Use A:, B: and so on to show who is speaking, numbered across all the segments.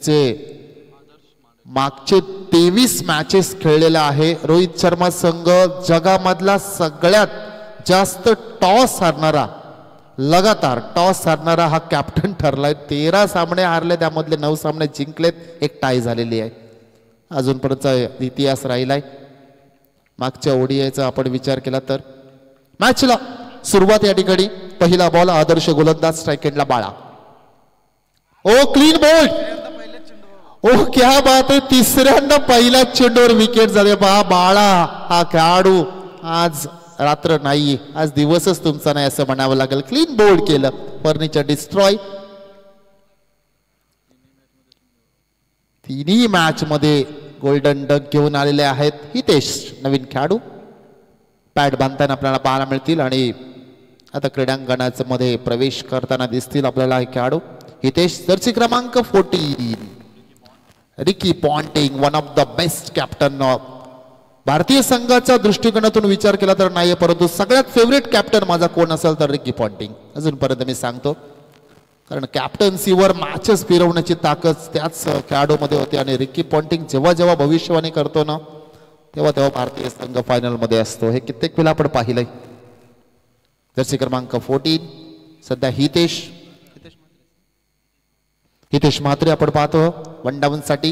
A: जे मागचे 23 मॅचेस खेळलेला आहे. रोहित शर्मा संघ जगामधला सगळ्यात जास्त टॉस हारणारा, लगातार टॉस हारणारा हा कॅप्टन ठरलाय. 13 सामने हारले, त्यामधले 9 सामने जिंकलेत, एक टाय झालेली आहे. अजूनपर्यंतचा इतिहास राहिलाय. मागच्या ओडीआयचा आपण विचार केला तर मॅचला सुरुवात या ठिकाणी पहिला बॉल आदर्श गोलंदाज, स्ट्राइक एंडला बाळा. ओ क्लीन बॉल, ओ क्या बात आहे. तिसऱ्यांदा पहिल्या चेंडूवर विकेट झाले. बाळा हा खेळाडू आज रात्र नाही, आज दिवसच तुमचा नाही असं म्हणावं लागेल. क्लीन बोल्ड केलं, फर्निचर डिस्ट्रॉय. तिन्ही मॅच मध्ये गोल्डन डक घेऊन आलेले आहेत हितेश, नवीन खेळाडू. पॅड बांधताना आपल्याला पाहायला मिळतील आणि आता क्रीडांगणाच्या मध्ये प्रवेश करताना दिसतील आपल्याला हे खेळाडू. हितेश, जर्सी क्रमांक 14. Ricky Ponting, one of the best captain. भारतीय संघाच्या दृष्टिकोनातून विचार केला तर नाही, परंतु सगळ्यात फेवरेट कॅप्टन माझा कोण असेल तर रिकी पॉन्टिंग अजूनपर्यंत मी सांगतो. कारण कॅप्टन्सीवर मॅचेस फिरवण्याची ताकद त्याच खेळाडूमध्ये होते आणि रिकी पॉन्टिंग जेव्हा जेव्हा भविष्यवाणी करतो ना तेव्हा तेव्हा भारतीय संघ फायनल मध्ये असतो. हे कित्येक वेळा आपण पाहिलंय. जर्सी क्रमांक 14 सध्या हितेश म्हात्रे आपण पाहतो वन डाऊन साठी.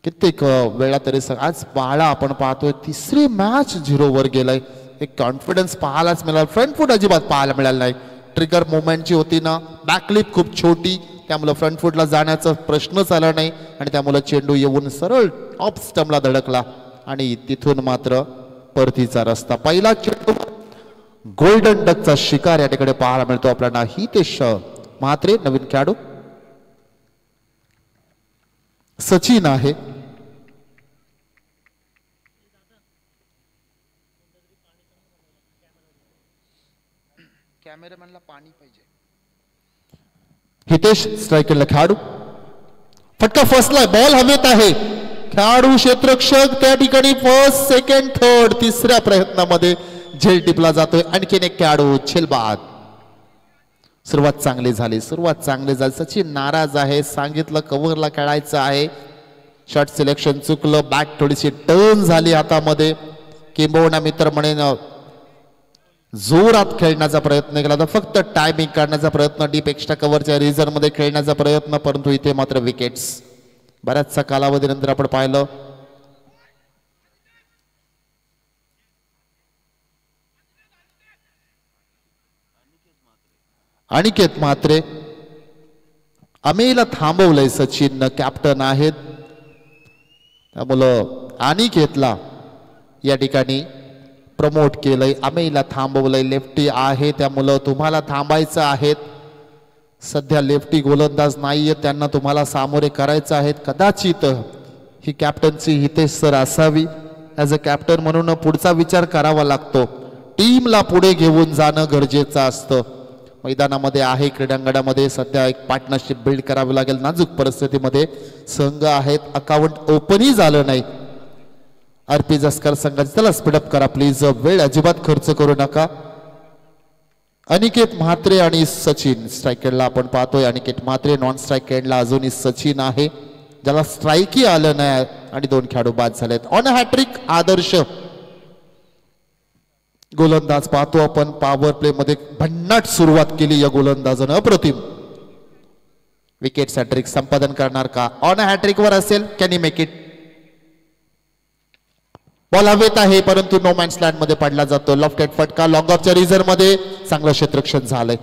A: कित्येक वेळा तरी आज बाळा आपण पाहतोय तिसरी मॅच 0 वर गेलाय. एक कॉन्फिडन्स पाहायलाच मिळाला. फ्रंट फूट अजिबात पाहायला मिळालं नाही. ट्रिगर मुवमेंटची होती ना, बॅकलिप खूप छोटी, त्यामुळे फ्रंट फूटला जाण्याचा प्रश्नच आला नाही आणि त्यामुळे चेंडू येऊन सरळ ऑफ स्टंपला धडकला आणि तिथून मात्र परतीचा रस्ता. पहिला चेंडू गोल्डन डकचा शिकार या ठिकाणी पाहायला मिळतो आपल्याला. हितेश म्हात्रे नवीन खेळाडू. सचिन आहे. कॅमेरामॅनला पाणी पाहिजे. हितेश स्ट्रायकरला खेळाडू. फटका फसलाय, बॉल हवेत आहे. खेळाडू क्षेत्ररक्षक त्या ठिकाणी फर्स्ट, सेकंड, थर्ड तिसऱ्या प्रयत्नामध्ये झेल टिपला जातोय. आणखीन एक खेळाडू झेलबाद. सुरुवात चांगली झाली. सचिन नाराज आहे. सांगितलं कव्हरला खेळायचं आहे. शॉट सिलेक्शन चुकलं. बॅट थोडीशी टर्न झाली हातामध्ये. किंबहुना मित्र म्हणेन जोरात खेळण्याचा प्रयत्न केला तर फक्त टायमिंग काढण्याचा प्रयत्न, डीप एक्स्ट्रा कव्हरच्या रिझन मध्ये खेळण्याचा प्रयत्न, परंतु इथे मात्र विकेट्स. बऱ्याचसा कालावधीनंतर आपण पाहिलं अनिकेत म्हात्रे. अमेला थांबवलंय सचिन, कॅप्टन आहेत, त्यामुळं अनिकेतला या ठिकाणी प्रमोट केलंय. अमेला थांबवलंय. लेफ्टी आहे त्यामुळं तुम्हाला थांबायचं आहे. सध्या लेफ्टी गोलंदाज नाहीये, त्यांना तुम्हाला सामोरे करायचं आहे. कदाचित ही कॅप्टन्सी हितेश सर असावी. ॲज अ कॅप्टन म्हणून पुढचा विचार करावा लागतो. टीमला पुढे घेऊन जाणं गरजेचं असतं. मैदानामध्ये आहे, क्रीडांगणामध्ये सध्या एक पार्टनरशिप बिल्ड करावी लागेल. नाजूक परिस्थितीमध्ये संघ आहेत. अकाउंट ओपनही झालं नाही. आरपी जस्कर संघाचे चला स्पीडअप करा प्लीज. वेळ अजिबात खर्च करू नका. अनिकेत म्हात्रे आणि सचिन स्ट्राइक एंडला आपण पाहतोय. अनिकेत म्हात्रे नॉन स्ट्राइक एंडला अजूनही सचिन आहे, ज्याला स्ट्राइकही आलं नाही आणि 2 खेळाडू बाद झालेत. ऑन हॅट्रिक आदर्श गोलंदाज पाहतो आपण. पॉवर प्ले मध्ये भन्नाट सुरुवात केली या गोलंदाजानं, अप्रतिम. विकेट हॅट्रिक संपादन करणार का? ऑन हॅट्रिक वर असेल, can you make it? Ball हवेत आहे परंतु नो मॅन्स लँड मध्ये पडला जातो. लेफ्ट हँड फटका लॉंग ऑफच्या रिझन मध्ये. चांगलं क्षेत्ररक्षण झालंय.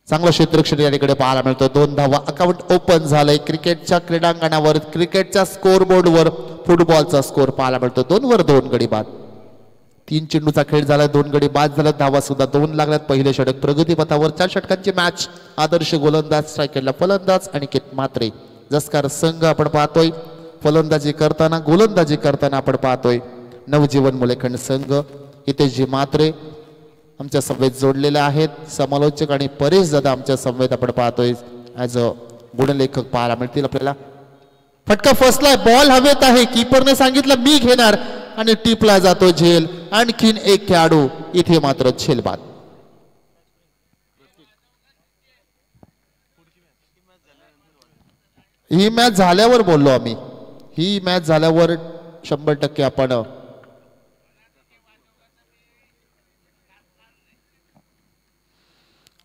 A: चांगलं क्षेत्ररक्षण या ठिकाणी पाहायला मिळतं. 2 धावा. अकाउंट ओपन झालंय. क्रिकेटच्या क्रीडांगणावर, क्रिकेटच्या स्कोर बोर्डवर फुटबॉलचा स्कोर पाहायला मिळतो. 2 वर 2 गडी बाद. 3 चेंडूचा खेळ झालाय. 2 गडी बाद झाला. धावा सुद्धा 2 लागल्यात. पहिले षटक प्रगतीपथावर. 4 षटकांची मॅच. आदर्श गोलंदाज, स्ट्रायकरला फलंदाज अनिकेत म्हात्रे. जस्कर संघ आपण पाहतोय फलंदाजी करताना, गोलंदाजी करताना आपण पाहतोय नवजीवन मुलेखंड संघ. हितेशजी म्हात्रे आमच्या समवेत जोडलेले आहेत. समालोचक आणि परेश दादा आमच्या समवेत आपण पाहतोय ॲज अ गुणलेखक पाहायला मिळतील आपल्याला. फटका फसलाय, बॉल हवेत आहे. कीपरने सांगितलं मी घेणार आणि टिपला जातो झेल. आणखीन एक खेळाडू इथे मात्र झेलबाद. ही मॅच झाल्यावर बोललो आम्ही, ही मॅच झाल्यावर 100% आपण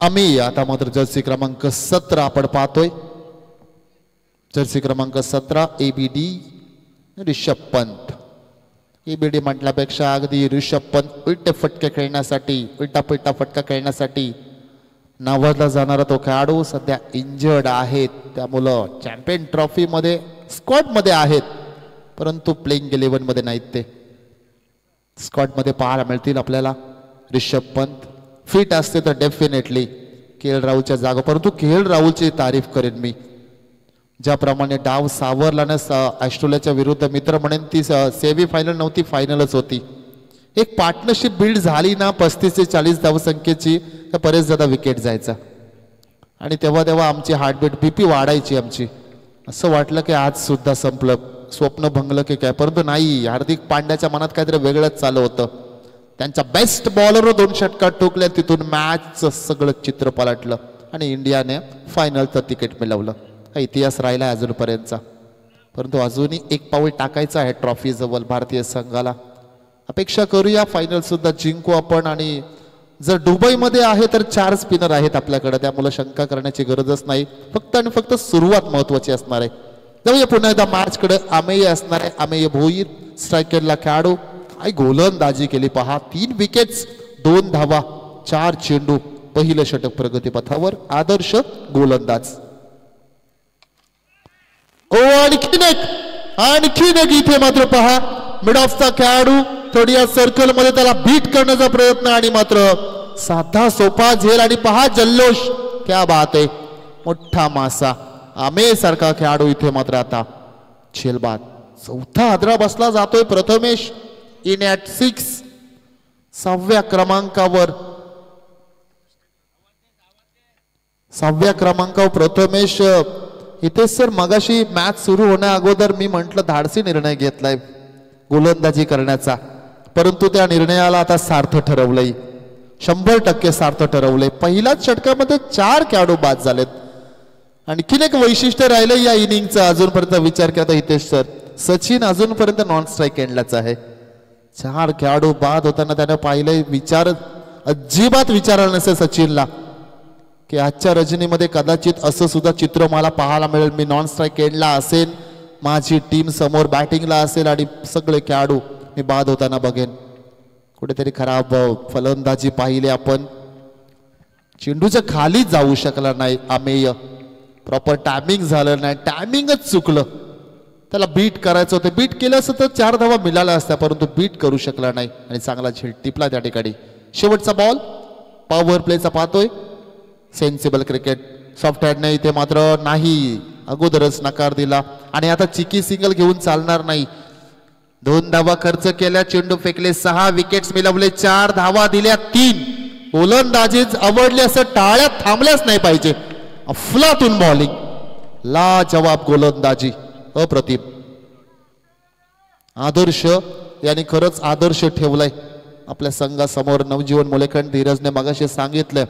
A: आम्ही आता मात्र जर्सी क्रमांक 17 आपण पाहतोय. जर्सी क्रमांक 17 एबीडी ऋषभ पंत. एबीडी म्हटल्यापेक्षा अगदी ऋषभ पंत उलटे फटके खेळण्यासाठी, उलटा पिट्टा फटका खेळण्यासाठी नावाजला जाणारा तो खेळाडू सध्या इंजर्ड आहेत. त्यामुळं चॅम्पियन ट्रॉफी मध्ये स्क्वॉड मध्ये आहेत, परंतु प्लेइंग 11 मध्ये नाहीत. ते स्क्वॉड मध्ये पाहायला मिळतील आपल्याला. ऋषभ पंत फिट असते तर डेफिनेटली के.एल. राहुलच्या जागा, परंतु के.एल. राहुलची तारीफ करेन मी. ज्याप्रमाणे डाव सावरला ना ऑस्ट्रेलियाच्या विरुद्ध, मित्र म्हणेन ती सेमी फायनल नव्हती, फायनलच होती. एक पार्टनरशिप बिल्ड झाली ना 35 ते 40 धावसंख्येची, तर बरेच ज्यादा विकेट जायचा. आणि तेव्हा तेव्हा आमची हार्टबीट बीपी वाढायची आमची. असं वाटलं की आज सुद्धा संपलं, स्वप्न भंगलं की काय, परंतु नाही. हार्दिक पांड्याच्या मनात काहीतरी वेगळंच चालू होतं. त्यांच्या बेस्ट बॉलरवर 2 षटकार ठोकले, तिथून मॅचचं सगळं चित्र पलटलं आणि इंडियाने फायनलचं तिकीट मिळवलं. हा इतिहास राहिला अजूनपर्यंतचा, परंतु अजूनही एक पाऊल टाकायचं आहे ट्रॉफी जवळ भारतीय संघाला. अपेक्षा करूया फायनल सुद्धा जिंकू आपण. आणि जर दुबईमध्ये आहे तर 4 स्पिनर आहेत आपल्याकडे, त्यामुळे शंका करण्याची गरजच नाही. फक्त आणि फक्त सुरुवात महत्वाची असणार आहे. जाऊया पुन्हा एकदा मॅचकडे. अमेय असणार आहे, अमेय भोईर स्ट्रायकरला खेळाडू. काय गोलंदाजी केली पहा. 3 विकेट्स, 2 धावा, 4 चेंडू, पहिलं षटक प्रगतीपथावर. आदर्श गोलंदाज. ओ आणखीन एक इथे मात्र पहा मिड ऑफचा खेळाडू थोडी या सर्कल मध्ये त्याला बीट करण्याचा प्रयत्न, आणि मात्र साधा सोपा झेल. आणि पहा जल्लोष, क्या बात आहे. मोठा मासा आमे सारखा खेळाडू इथे मात्र आता झेलबाद. 4था हादरा बसला जातोय. प्रथमेश इन ॲट 6, 6व्या क्रमांकावर. 6व्या क्रमांकावर प्रथमेश. इथे सर मगाशी मॅच सुरू होण्या अगोदर मी म्हटलं धाडसी निर्णय घेतलाय गोलंदाजी करण्याचा, परंतु त्या निर्णयाला आता सार्थ ठरवलंय. 100% सार्थ ठरवलंय. पहिल्याच षटकामध्ये 4 खेळाडू बाद झालेत. आणखीन एक वैशिष्ट्य राहिलं या इनिंगचा अजूनपर्यंत विचार केला तर हितेश सर, सचिन अजूनपर्यंत नॉन स्ट्राईक एंडलाच आहे. 4 खेळाडू बाद होताना त्याने पाहिलंय. विचार अजिबात विचारलं नसेल सचिनला की आजच्या रजनीमध्ये कदाचित असं सुद्धा चित्र मला पाहायला मिळेल. मी नॉन स्ट्राईक एंडला असेल, माझी टीम समोर बॅटिंगला असेल आणि सगळे खेळाडू मी बाद होताना बघेन. कुठेतरी खराब फलंदाजी पाहिली आपण. चेंडूच्या खाली जाऊ शकला नाही अमेय. प्रॉपर टायमिंग झालं नाही, टायमिंगच चुकलं. त्याला बीट करायचं होतं, बीट केलं असतं तर 4 धावा मिळाल्या असत्या, परंतु बीट करू शकला नाही आणि चांगला झेल टिपला त्या ठिकाणी. शेवटचा बॉल पॉवर प्लेचा पाहतोय. Sensible cricket. सॉफ्ट हँडने इथे मात्र नाही, अगोदरच नकार दिला. आणि आता चिकी सिंगल घेऊन चालणार नाही. 2 धावा खर्च केल्या, चेंडू फेकले, 6 विकेट्स मिळवले, 4 धावा दिल्या, 3 गोलंदाजीच आवडले. असं टाळ्यात थांबल्याच नाही पाहिजे. अफलातून बॉलिंग, लाजवाब गोलंदाजी, अप्रतिम. आदर्श यांनी खरंच आदर्श ठेवलाय आपल्या संघासमोर. नवजीवन मुलेखंड, धीरजने मगाशी सांगितलं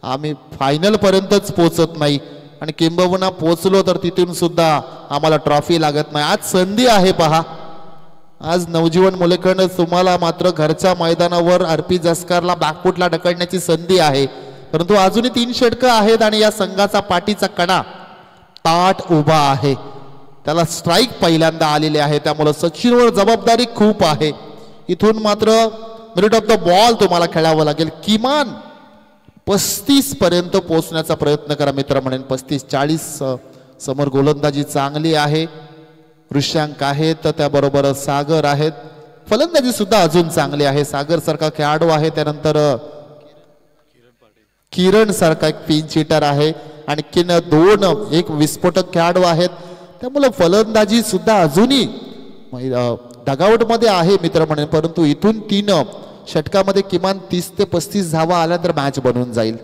A: आम्ही फायनल पर्यंतच पोहोचत नाही आणि किंबहुना पोहोचलो तर तिथून सुद्धा आम्हाला ट्रॉफी लागत नाही. आज संधी आहे पहा. आज नवजीवन मुलेखंड तुम्हाला मात्र घरच्या मैदानावर आरपी जसकारला बॅकफुटला ढकलण्याची संधी आहे, परंतु अजूनही 3 षटकं आहेत आणि या संघाचा पाठीचा कणा ताट उभा आहे. त्याला स्ट्राईक पहिल्यांदा आलेले आहे, त्यामुळे सचिनवर जबाबदारी खूप आहे. इथून मात्र मिनिट ऑफ द बॉल तुम्हाला खेळावं लागेल. किमान 35 पर्यंत पोहोचण्याचा प्रयत्न करा मित्र म्हणेन. 35-40 समोर गोलंदाजी चांगली आहे. ऋषांक आहेत, तर त्याबरोबर सागर आहेत. फलंदाजी सुद्धा अजून चांगली आहे. सागर सारखा खेळाडू आहे, त्यानंतर किरण सारखा एक पिंच हिटर आहे, आणखीन 2 एक विस्फोटक खेळाडू आहेत. त्यामुळे फलंदाजी सुद्धा अजूनही डगआउट मध्ये आहे मित्र म्हणेन, परंतु इथून 3 षटकामध्ये किमान 30 ते 35 धावा आल्या तर मॅच बनून जाईल.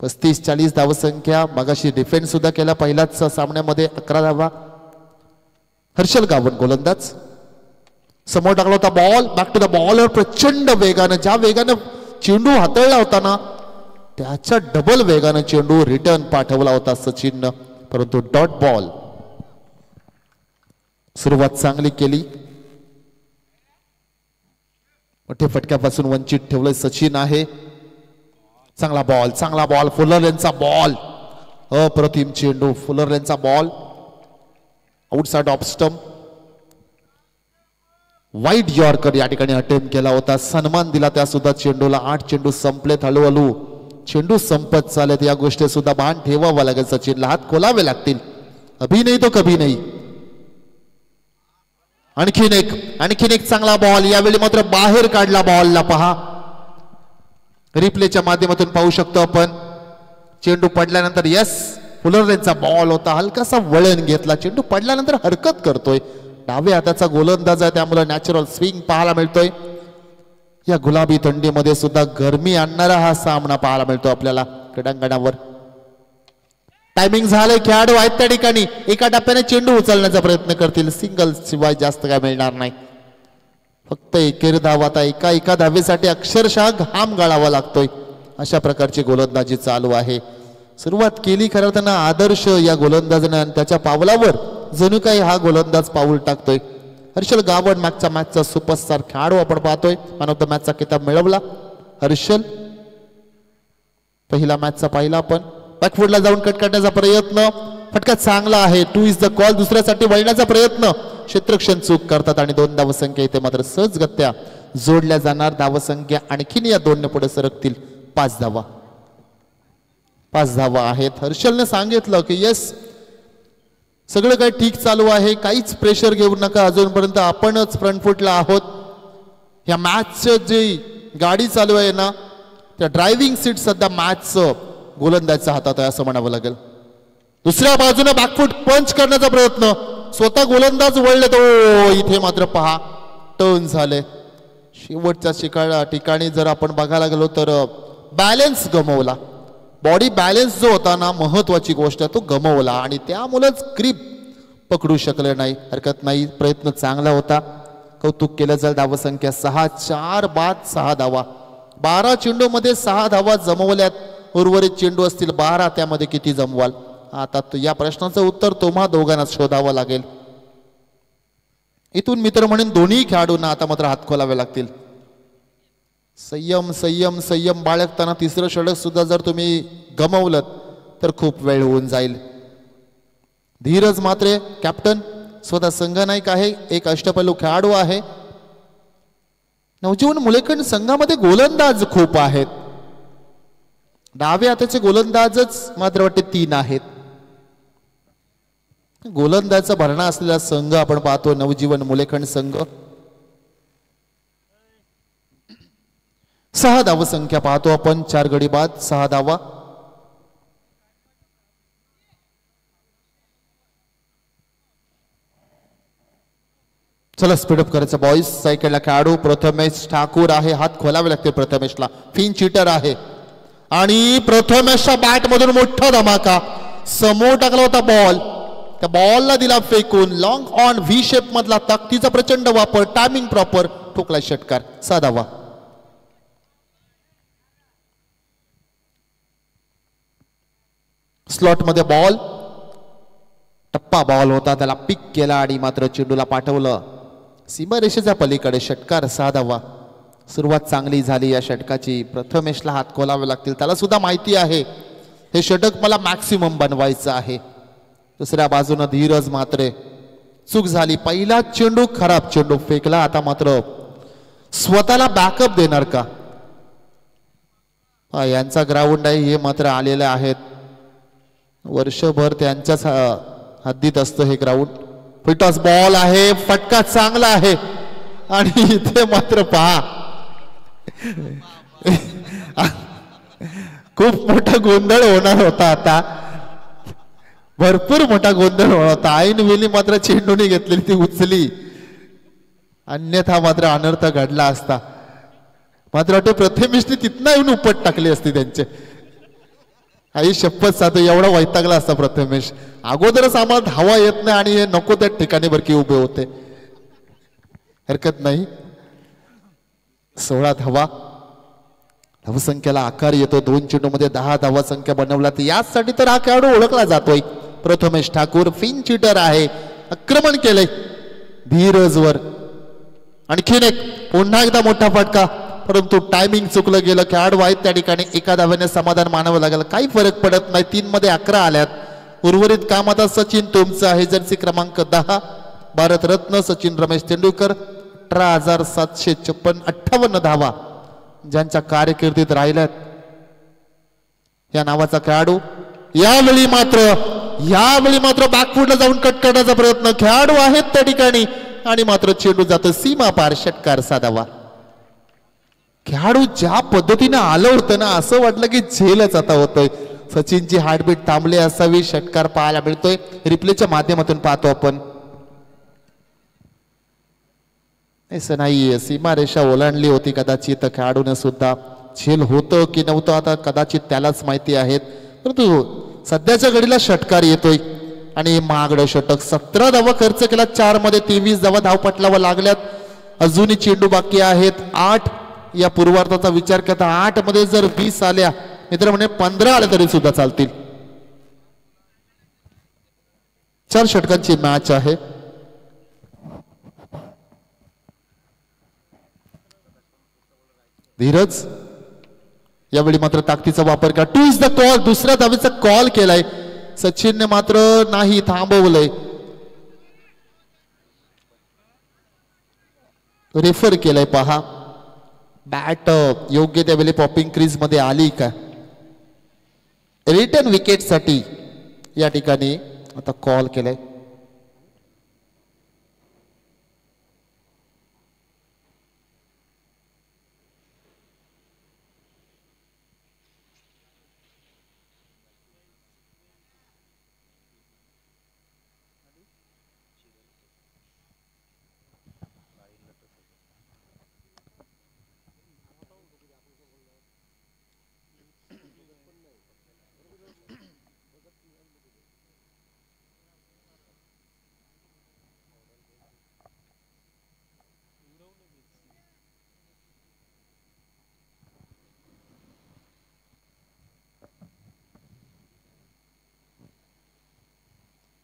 A: 35-40 धावसंख्या. मगाशी डिफेन्स सुद्धा केला पहिल्याच सामन्यामध्ये, 11 धावा. हर्षल गावण गोलंदाज. समोर टाकला होता ball, back to the bowler. प्रचंड वेगानं, ज्या वेगानं चेंडू हाताळला होता ना त्याच्या डबल वेगानं चेंडू रिटर्न पाठवला होता सचिननं, परंतु डॉट बॉल. सुरुवात चांगली केली, मोठे फटक्यापासून वंचित ठेवलंय सचिन आहे. चांगला बॉल फुलर यांचा बॉल, अप्रतिम चेंडू, फुलर यांचा बॉल आउटसाइड ऑफ स्टंप. वाईट यॉर्कर या ठिकाणी अटेम्प्ट केला होता, सन्मान दिला त्या सुद्धा चेंडूला. 8 चेंडू संपलेत, हळूहळू चेंडू संपत चालत, या गोष्टी सुद्धा भान ठेवावं लागेल. सचिनला हात खोलावे लागतील, अभी नाही तो कभी नाही. आणखीन एक चांगला बॉल, यावेळी मात्र बाहेर काढला बॉलला. पहा रिप्लेच्या माध्यमातून पाहू शकतो आपण. चेंडू पडल्यानंतर यस फुलर यांचा बॉल होता, हलकासा वळण घेतला, चेंडू पडल्यानंतर हरकत करतोय. डाव्या हाताचा गोलंदाज आहे, त्यामुळे नॅचरल स्विंग पाहायला मिळतोय. या गुलाबी थंडीमध्ये सुद्धा गरमी आणणारा हा सामना पाहायला मिळतो आपल्याला क्रीडांगणावर. टायमिंग झालंय, खेळाडू आहेत त्या ठिकाणी, एका टप्प्याने चेंडू उचलण्याचा प्रयत्न करतील. सिंगल शिवाय जास्त काय मिळणार नाही, फक्त एकेरी धाव. आता एका धावेसाठी अक्षरशः घाम गाळावा लागतोय, अशा प्रकारची गोलंदाजी चालू आहे. सुरुवात केली खरं तर आदर्श या गोलंदाजाने, त्याच्या पावलावर जणू काही हा गोलंदाज पाऊल टाकतोय. हर्षल गावड मागच्या मॅचचा सुपरस्टार खेळाडू आपण पाहतोय, मॅन ऑफ द मॅचचा किताब मिळवला हर्षल. पहिला मॅचचा पाहिला आपण. बॅकफुटला जाऊन कट करण्याचा प्रयत्न, फटका चांगला आहे, 2 इज द कॉल. दुसऱ्यासाठी वळण्याचा प्रयत्न, क्षेत्ररक्षण चूक करतात आणि 2 धावसंख्या इथे मात्र सहजगत्या जोडल्या जाणार. धावसंख्या आणखीन या 2 ने पुढे सरकतील. 5 धावा आहेत. हर्षलने सांगितलं की यस सगळं काही ठीक चालू आहे, काहीच प्रेशर घेऊ नका, अजूनपर्यंत आपणच फ्रंटफुटला आहोत. या मॅचचं जी गाडी चालू आहे ना, त्या ड्रायव्हिंग सीट सध्या मॅचचं गोलंदाजच्या हातात आहे असं म्हणावं लागेल. दुसऱ्या बाजूने बॅकफुट पंच करण्याचा प्रयत्न, स्वतः गोलंदाज वळले तो इथे मात्र पहा टर्न झाले. शेवटच्या ठिकाणी जर आपण बघायला गेलो तर बॅलन्स गमवला. बॉडी बॅलन्स जो होता ना, महत्वाची गोष्ट आहे, तो गमवला आणि त्यामुळेच ग्रीप पकडू शकले नाही. हरकत नाही, प्रयत्न चांगला होता, कौतुक केलं जाईल. धावसंख्या 6, 4 बाद 6 धावा. 12 चेंडू मध्ये 6 धावा जमवल्यात. उर्वरित चेंडू असतील 12, त्यामध्ये किती जमवाल? आता या प्रश्नाचं उत्तर तुम्हा दोघांना शोधावं लागेल. इथून मित्र म्हणून दोन्ही खेळाडूंना आता मात्र हात खोलावे लागतील. संयम संयम संयम बाळगताना तिसरं षटक सुद्धा जर तुम्ही गमवलं तर खूप वेळ होऊन जाईल. धीरज मात्रे कॅप्टन, स्वतः संघनायक आहे, एक अष्टपैलू खेळाडू आहे. नवजीवन मुलेखंड संघामध्ये गोलंदाज खूप आहेत. डावे हाताचे गोलंदाजच मात्र वाटते 3 आहेत. गोलंदाजाचा भरणा असलेला संघ आपण पाहतो नवजीवन मुलेखंड संघ. 6 धावसंख्या पाहतो आपण. 4 गडी बाद 6 धावा. चला स्पीडअप करायचं बॉईज. सायकलला खेळाडू प्रथमेश ठाकूर आहे, हात खोलावे लागते प्रथमेशला. फिन चीटर आहे आणि प्रथमेशच्या बॅट मधून मोठा धमाका, समोर टाकला होता बॉल, त्या बॉलला दिला फेकून. लॉंग ऑन व्ही शेप मधला ताकदीचा प्रचंड वापर, टायमिंग प्रॉपर, ठोकला षटकार. 6 धावा. स्लॉट मध्ये बॉल, टप्पा बॉल होता, त्याला पिक केला आणि मात्र चेंडूला पाठवलं सीमारेषेच्या पलीकडे. षटकार. 6 धावा. सुरुवात चांगली झाली या षटकाची. प्रथमेशला हात खोलावे लागतील, त्याला सुद्धा माहिती आहे हे षटक मला मॅक्सिमम बनवायचं आहे. दुसऱ्या बाजूने धीरज मात्रे, चूक झाली, पहिला चेंडू खराब चेंडू फेकला. आता मात्र स्वतःला बॅकअप देणार का? यांचा ग्राउंड आहे, हे मात्र आलेले आहेत, वर्षभर त्यांच्याच हद्दीत असतं हे ग्राउंड. फिटॉस बॉल आहे, फटका चांगला आहे आणि इथे मात्र पहा खूप मोठा गोंधळ होणार होता. आता भरपूर मोठा गोंधळ होणार होता. ऐन वेळी मात्र चेंडूने घेतलेली ती उचली, अन्यथा मात्र अनर्थ घडला असता. मात्र वाटते प्रथमेशने तिथनं येऊन उपट टाकली असती त्यांचे. आई शपथ साधू, एवढा वैतागला असता प्रथमेश. अगोदरच आम्हाला धावा येत नाही आणि हे नको त्या ठिकाणी बरकी उभे होते. हरकत नाही. 16 धावा. धावसंख्येला आकार येतो. 2 चेंडूमध्ये 10 धावा संख्या बनवला. यासाठी तर हा खेळाडू ओळखला जातोय प्रथमेश ठाकूर. फिन चीटर आहे, आक्रमण केलंय धीरजवर आणखीन एक पुन्हा एकदा मोठा फटका, परंतु टायमिंग चुकलं गेलं. खेळाडू आहेत त्या ठिकाणी, एका धाव्याने समाधान मानावं लागेल. काही फरक पडत नाही. 3 मध्ये 11 आल्यात. उर्वरित काम आता सचिन तुमचं आहे. जर्सी क्रमांक 10 भारतरत्न सचिन रमेश तेंडुलकर 18,756 58 धावा ज्यांच्या कारकिर्दीत राहिल्यात. या नावाचा खेळाडू यावेळी मात्र बॅकफुटला जाऊन कट करण्याचा प्रयत्न. खेळाडू आहेत त्या ठिकाणी आणि मात्र चेंडू जातो सीमा पार. षटकार साधावा. खेळाडू ज्या पद्धतीने आलं होतं ना, असं वाटलं की झेलच आता होतोय. सचिनची हार्टबीट थांबली असावी. षटकार पाहायला मिळतोय. रिप्लेच्या माध्यमातून पाहतो आपण. असं नाहीये, सीमारेषा ओलांडली होती कदाचित. खेळाडूने सुद्धा झेल होतं की नव्हतं आता कदाचित त्यालाच माहिती आहेत. परंतु सध्याच्या घडीला षटकार येतोय आणि महागडं षटक. 17 धावा खर्च केला. 4 मध्ये 23 धावा धावपटलावर लागल्यात. अजूनही चेंडू बाकी आहेत 8. या पूर्वार्धाचा विचार करता 8 मध्ये जर 20 आल्या, मित्र म्हणजे 15 आल्या तरी सुद्धा चालतील. 4 षटकांची मॅच आहे. धीरज यावेळी मात्र ताकदीचा वापर करा. 2 इज द कॉल. दुसऱ्या धावेचा कॉल केलाय. सचिनने मात्र नाही थांबवलंय. रेफर केलंय पहा. बॅट योग्य त्यावेळी पॉपिंग क्रीज मध्ये आली का? रिटर्न विकेट साठी या ठिकाणी आता कॉल केलाय.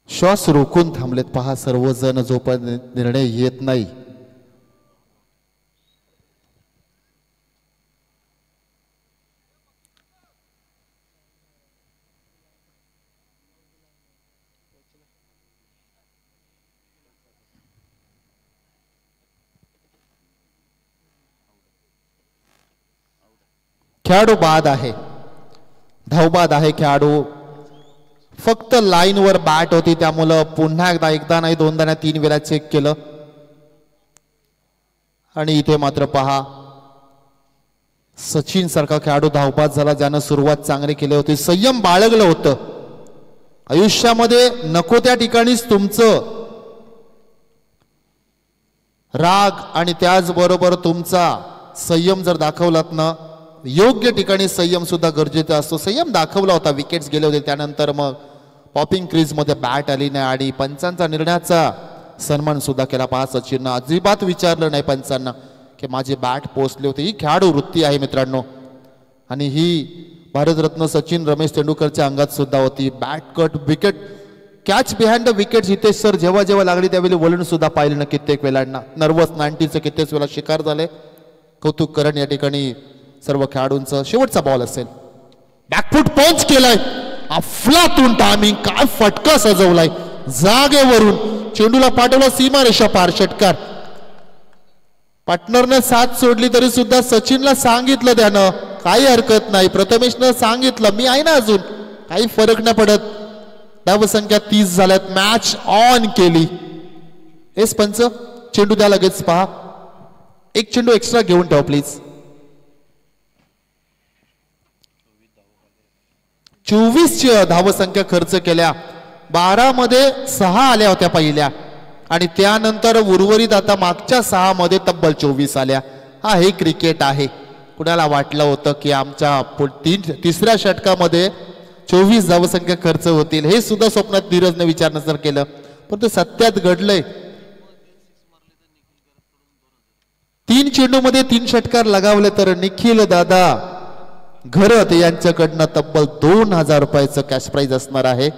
A: श्वास रोखून थांबलेत पहा सर्वजण. जोपर्यंत निर्णय येत नाही खेळाडू बाद आहे. धावबाद आहे खेळाडू. फक्त लाईन वर बॅट होती त्यामुळं पुन्हा एकदा नाही 2दा नाही 3 वेळा चेक केलं. आणि इथे मात्र पहा सचिन सारखा खेळाडू धावबाद झाला ज्यानं सुरुवात चांगली केली होती. संयम बाळगलं होतं. आयुष्यामध्ये नको त्या ठिकाणीच तुमचं राग आणि त्याचबरोबर तुमचा संयम जर दाखवलात ना, योग्य ठिकाणी संयम सुद्धा गरजेचा असतो. संयम दाखवला होता. विकेट्स गेले होते. त्यानंतर मग पॉपिंग क्रीज मध्ये बॅट आली नाही आणि पंचांचा निर्णयाचा सन्मान सुद्धा केला. पहा सचिननं अजिबात विचारलं नाही पंचांना की माझी बॅट पोहोचली होती. ही खेळाडू वृत्ती आहे मित्रांनो आणि ही भारतरत्न सचिन रमेश तेंडुलकरच्या अंगात सुद्धा होती. Bat cut wicket catch behind the wicket. Hitesh sir जेव्हा जेव्हा लागली त्यावेळी वळण सुद्धा पाहिलं ना कित्येक वेळांना. नर्वस 90चं कित्येक वेळा शिकार झाले. कौतुक करण या ठिकाणी सर्व खेळाडूंचं. शेवटचा बॉल असेल. बॅकफुट पंच केलाय. अफलातून टायमिंग. काय फटका सजवलाय जागेवरून. चेंडूला पाठवला सीमारेषा पार. षटकार. पार्टनरने साथ सोडली तरी सुद्धा सचिनला सांगितलं त्यानं काही हरकत नाही. प्रथमेशनं सांगितलं मी आहे ना अजून, काही फरक नाही पडत. धावसंख्या 30 झाल्यात. मॅच ऑन केली. एस पंच चेंडू द्या लगेच. पहा एक चेंडू एक्स्ट्रा घेऊन ठेवा प्लीज. 24 धावसंख्या खर्च केल्या. 12 मध्ये 6 आल्या होत्या पहिल्या आणि त्यानंतर उर्वरित आता मागच्या 6 मध्ये तब्बल 24 आल्या. हा हे क्रिकेट आहे. कुणाला वाटलं होतं की आमच्या तिसऱ्या षटकामध्ये 24 धावसंख्या खर्च होतील, हे सुद्धा स्वप्नात धीरजने विचार नसर केलं, पण ते सत्यात घडलंय. 3 चेंडूमध्ये 3 षटकार लगावले तर निखिल दादा घरत यांच्याकडनं तब्बल 2000 रुपयाचं कॅश प्राइज असणार आहे.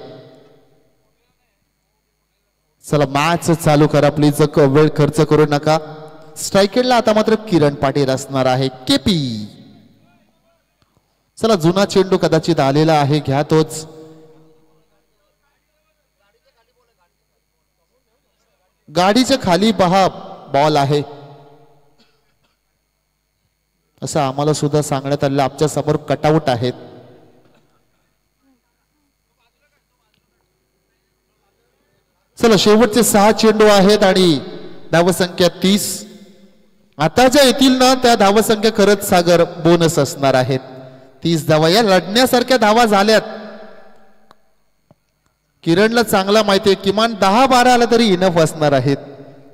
A: चला मॅच चालू करा प्लीज, वेळ खर्च करू नका. स्ट्रायकेडला आता मात्र किरण पाटील असणार आहे. केपी चला जुना चेंडू कदाचित आलेला आहे, घ्या तोच. गाडीच्या खाली पहा बॉल आहे असं आम्हाला सुद्धा सांगण्यात आलेलं. आमच्या समोर कटआउट आहेत. चला शेवटचे 6 चेंडू आहेत आणि धावसंख्या 30. आता ज्या येतील ना त्या धावसंख्या खरंच सागर बोनस असणार आहेत. 30 धावा या लढण्यासारख्या धावा झाल्यात. किरणला चांगला माहिती आहे किमान 10-12 आला तरी इनफ असणार आहेत,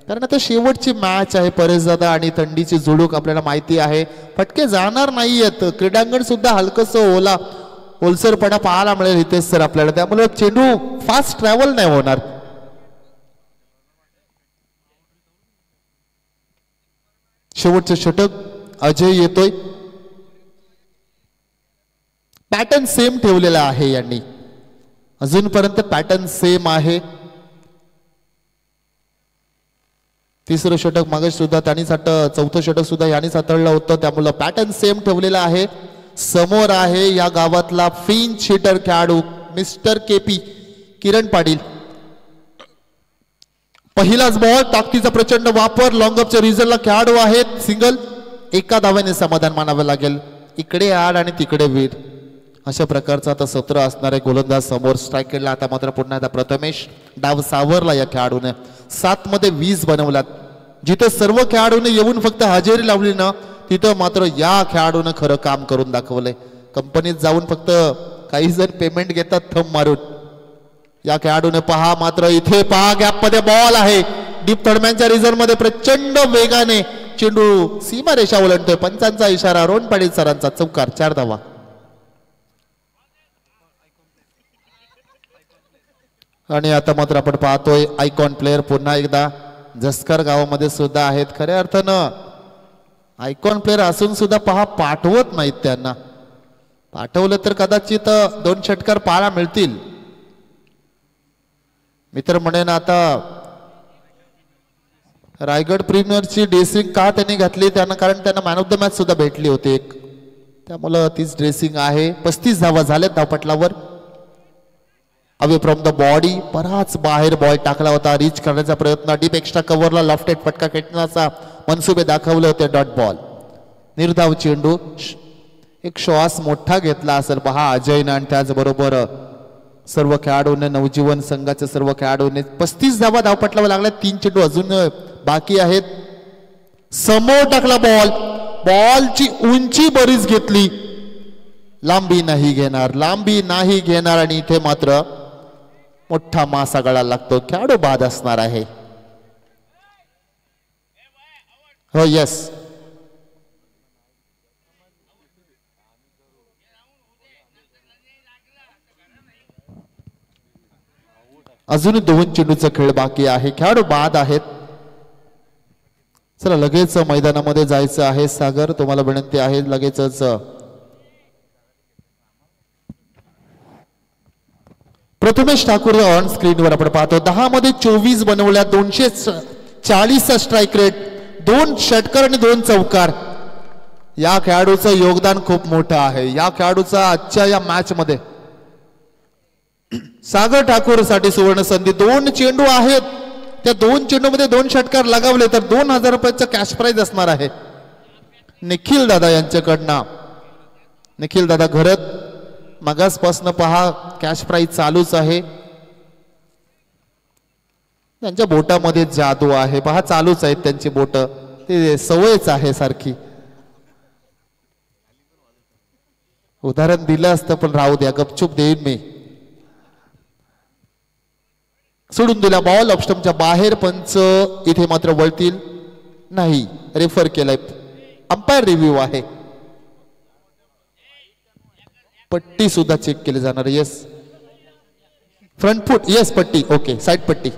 A: कारण आता शेवटची मॅच आहे. परेश दादा आणि थंडीची झुळूक आपल्याला माहिती आहे, फटके जाणार नाहीयेत. क्रीडांगण सुद्धा हलकसं ओलसरपणा पाहायला मिळेल हितेश सर आपल्याला, त्यामुळे चेंडू फास्ट ट्रॅव्हल नाही होणार. शेवटचं षटक अजय येतोय. पॅटर्न सेम ठेवलेला आहे यांनी, अजूनपर्यंत पॅटर्न सेम आहे. तिसरं षटक मागेच सुद्धा त्यांनीच चौथं षटक सुद्धा यांनीच हाताळलं होतं, त्यामुळे पॅटर्न सेम ठेवलेला आहे. समोर आहे या गावातला फिंच हिटर खेळाडू मिस्टर केपी किरण पाटील. पहिलाच बॉल, ताकदीचा प्रचंड वापर, लॉंगअपच्या रिझल्टला खेळाडू आहेत. सिंगल, एका धाव्याने समाधान मानावे लागेल. इकडे आड आणि तिकडे वीर, अशा प्रकारचा आता सत्र असणारे गोलंदाज समोर. स्ट्रायकेडला आता मात्र पुन्हा एकदा प्रथमेश. डाव सावरला या खेळाडूने. 7 मध्ये 20 बनवल्यात. जिथं सर्व खेळाडूने येऊन फक्त हजेरी लावली ना तिथं मात्र या खेळाडूने खरं काम करून दाखवलंय. कंपनीत जाऊन फक्त काही जण पेमेंट घेतात थंब मारून, या खेळाडूने पहा मात्र इथे पहा गॅप मध्ये बॉल आहे. डीप थर्डमॅनच्या रिझल्ट मध्ये प्रचंड वेगाने चेंडू सीमारेषा ओलांडतोय. पंचांचा इशारा, रोहन पाटील सरांचा. चौकार, 4 धावा. आणि आता मात्र आपण पाहतोय आयकॉन प्लेयर पुन्हा एकदा जसकर गावामध्ये सुद्धा आहेत. खऱ्या अर्थानं आयकॉन प्लेयर असून सुद्धा पहा पाठवत नाहीत त्यांना. पाठवलं तर कदाचित 2 षटकार पाहायला मिळतील. मी तर म्हणेन आता रायगड प्रीमियरची ड्रेसिंग का त्यांनी घातली त्यांना, कारण त्यांना मॅन ऑफ द मॅच सुद्धा भेटली होती एक, त्यामुळं तीच ड्रेसिंग आहे. 35 धावा झाल्यात धावपटलावर. अवे फ्रॉम द बॉडी, बराच बाहेर बॉल टाकला होता. रीच करण्याचा प्रयत्न, डीप एक्स्ट्रा कव्हरला लॉफ्टेड फटका खेळण्याचा मनसुबे दाखवले होते. डॉट बॉल, निर्धाव चेंडू. एक श्वास मोठा घेतला असेल पहा अजयनं आणि त्याचबरोबर सर्व खेळाडूंनी, नवजीवन संघाच्या सर्व खेळाडूंनी. 35 धावा धावपटलावर लागल्या. 3 चेंडू अजून बाकी आहेत. समोर टाकला बॉल, बॉलची उंची बरीच घेतली, लांबी नाही घेणार, लांबी नाही घेणार. आणि इथे मात्र मोठा मासा गळाला लागतो. खेळाडू बाद असणार आहे. हो यस, अजून 2 चेंडूचा खेळ बाकी आहे. खेळाडू बाद आहेत. चला लगेच मैदानामध्ये जायचं आहे. सागर तुम्हाला विनंती आहे लगेचच. प्रथमेश ठाकूर ऑन स्क्रीनवर आपण पाहतो. 10 मध्ये 24 बनवल्या, 240 स्ट्राईक रेट, 2 षटकार आणि 2 चौकार. या खेळाडूचं योगदान खूप मोठं आहे. या खेळाडूचा आजच्या या मॅच मध्ये सागर ठाकूर साठी सुवर्ण संधी. 2 चेंडू आहेत, त्या 2 चेंडू मध्ये 2 षटकार लगावले तर 2000 रुपयाचं कॅश प्राइज असणार आहे निखिल दादा यांच्याकडनं. निखिल दादा घरत मगासपासून पहा कॅश प्राइज चालूच आहे. त्यांच्या बोटामध्ये जादू आहे पहा, चालूच आहेत त्यांची बोट, ते सवयच आहे सारखी. उदाहरण दिलं असतं पण राहू द्या, गपचूप देईन मी. सोडून दिला बॉल ऑफस्टंपच्या बाहेर. पंच इथे मात्र वळतील नाही, रेफर केलाय. अंपायर रिव्ह्यू आहे. पट्टी सुद्धा चेक केली जाणार. येस, फ्रंट फूट, येस पट्टी, ओके, साइड पट्टी.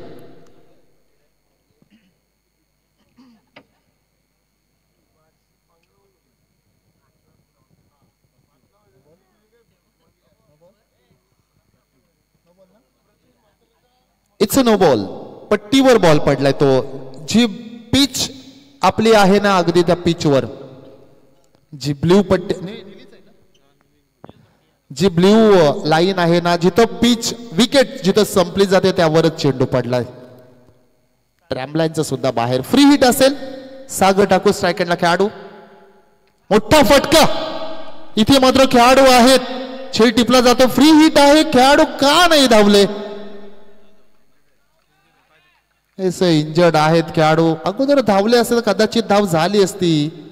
A: It's a no ball. पट्टीवर बॉल पडलाय तो, जी पिच आपली आहे ना अगदी त्या पिचवर जी ब्ल्यू पट्टी, जी ब्ल्यू लाईन आहे ना, जिथं पिच विकेट जिथं संपली जाते त्यावरच चेंडू पडलाय. ट्रॅम्बलाईनचं सुद्धा बाहेर. फ्री हिट असेल. सागर ठाकूर स्ट्राईक एंडला खेळाडू. मोठा फटका. इथे मात्र खेळाडू आहेत. छेड टिपला जातो. फ्री हिट आहे. खेळाडू का नाही धावले? इंजर्ड आहेत खेळाडू. अगोदर धावले असेल कदाचित धाव झाली असती.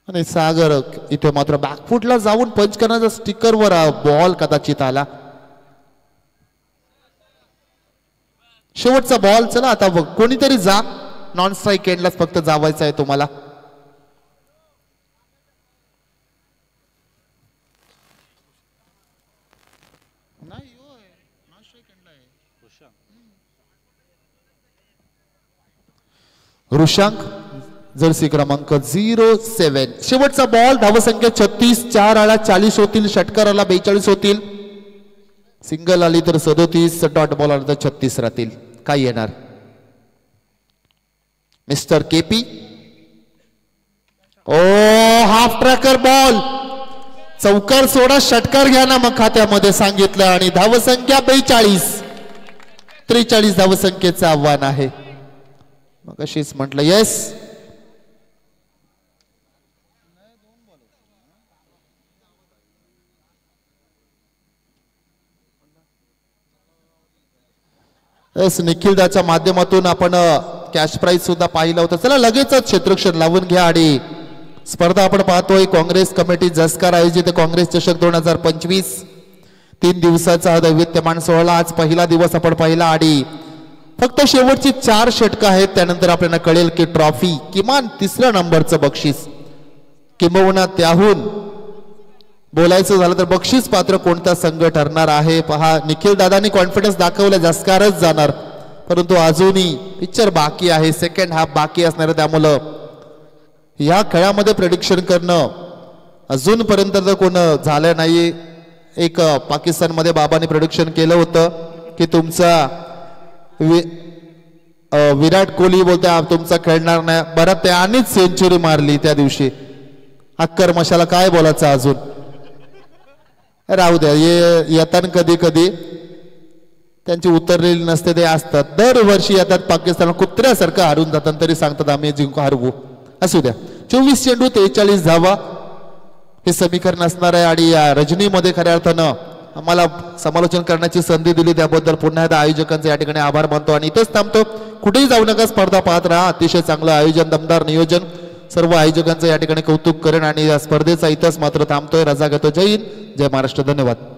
A: आणि सागर इथे मात्र बॅकफुटला जाऊन पंच करण्याचा स्टिकरवर बॉल कदाचित आला. शेवटचा बॉल. चला आता कोणीतरी जा. नॉन स्ट्राईक एंडलाच फक्त जावायचं आहे तुम्हाला. ऋषांक जर्सी क्रमांक 07. शेवटचा बॉल. धावसंख्या 36. 4 आळा 40 होतील. षटकाराला 42 होतील. सिंगल आली तर 37. डॉट बॉल आला तर 36 राहतील. काय येणार? Mister KP. ओ हाफ ट्रॅकर बॉल. चौकार सोडा, षटकार घ्या ना मग खात्यामध्ये सांगितलं. आणि धावसंख्या 42. 43 धावसंख्येचं आव्हान आहे. मग अशीच म्हटलं येस. निखिलदाच्या माध्यमातून आपण कॅश प्राइज सुद्धा पाहिलं होतं. चला लगेचच क्षेत्रक्षण लावून घ्या. आणि स्पर्धा आपण पाहतोय काँग्रेस कमिटी जसकार आयोजित काँग्रेस चषक 2025. 3 दिवसाचा हा दैवित्यमान सोहळा. आज पहिला दिवस आपण पाहिला. आणि फक्त शेवटची 4 षटकं आहेत. त्यानंतर आपल्याला कळेल की ट्रॉफी किमान 3ऱ्या नंबरचं बक्षीस किंबहुना त्याहून बोलायचं झालं तर बक्षीस पात्र कोणता संघ ठरणार आहे. पहा निखिल दादांनी कॉन्फिडन्स दाखवला जसकारच जाणार. परंतु अजूनही पिक्चर बाकी आहे. सेकंड हाफ बाकी असणार. त्यामुळं या खेळामध्ये प्रेडिक्शन करणं अजूनपर्यंत तर कोण झालं नाही. एक पाकिस्तानमध्ये बाबांनी प्रेडिक्शन केलं होतं की तुमचा विराट कोहली बोलतोय तुमचा खेळणार नाही. बरं त्यानेच सेंचुरी मारली त्या दिवशी. अक्कर मशाला काय बोलायचं अजून. राहू द्या. येतात कधी कधी त्यांची उतरलेली नसते ते असतात. दरवर्षी येतात पाकिस्तान कुत्र्यासारखं हारून जातात तरी सांगतात आम्ही जिंकू हरवू. असू द्या. 24 चेंडू 43 धावा हे समीकरण असणार आहे. आणि या रजनीमध्ये खऱ्या अर्थानं आम्हाला समालोचन करण्याची संधी दिली त्याबद्दल पुन्हा एकदा आयोजकांचे या ठिकाणी आभार मानतो. आणि इथेच थांबतो. कुठेही जाऊ नका. स्पर्धा पाहत राहा. अतिशय चांगलं आयोजन, दमदार नियोजन. सर्व आयोजकांचं या ठिकाणी कौतुक करेन. आणि या स्पर्धेचा इथंच मात्र थांबतोय. रजा घेतो. जय हिंद, जय महाराष्ट्र. धन्यवाद.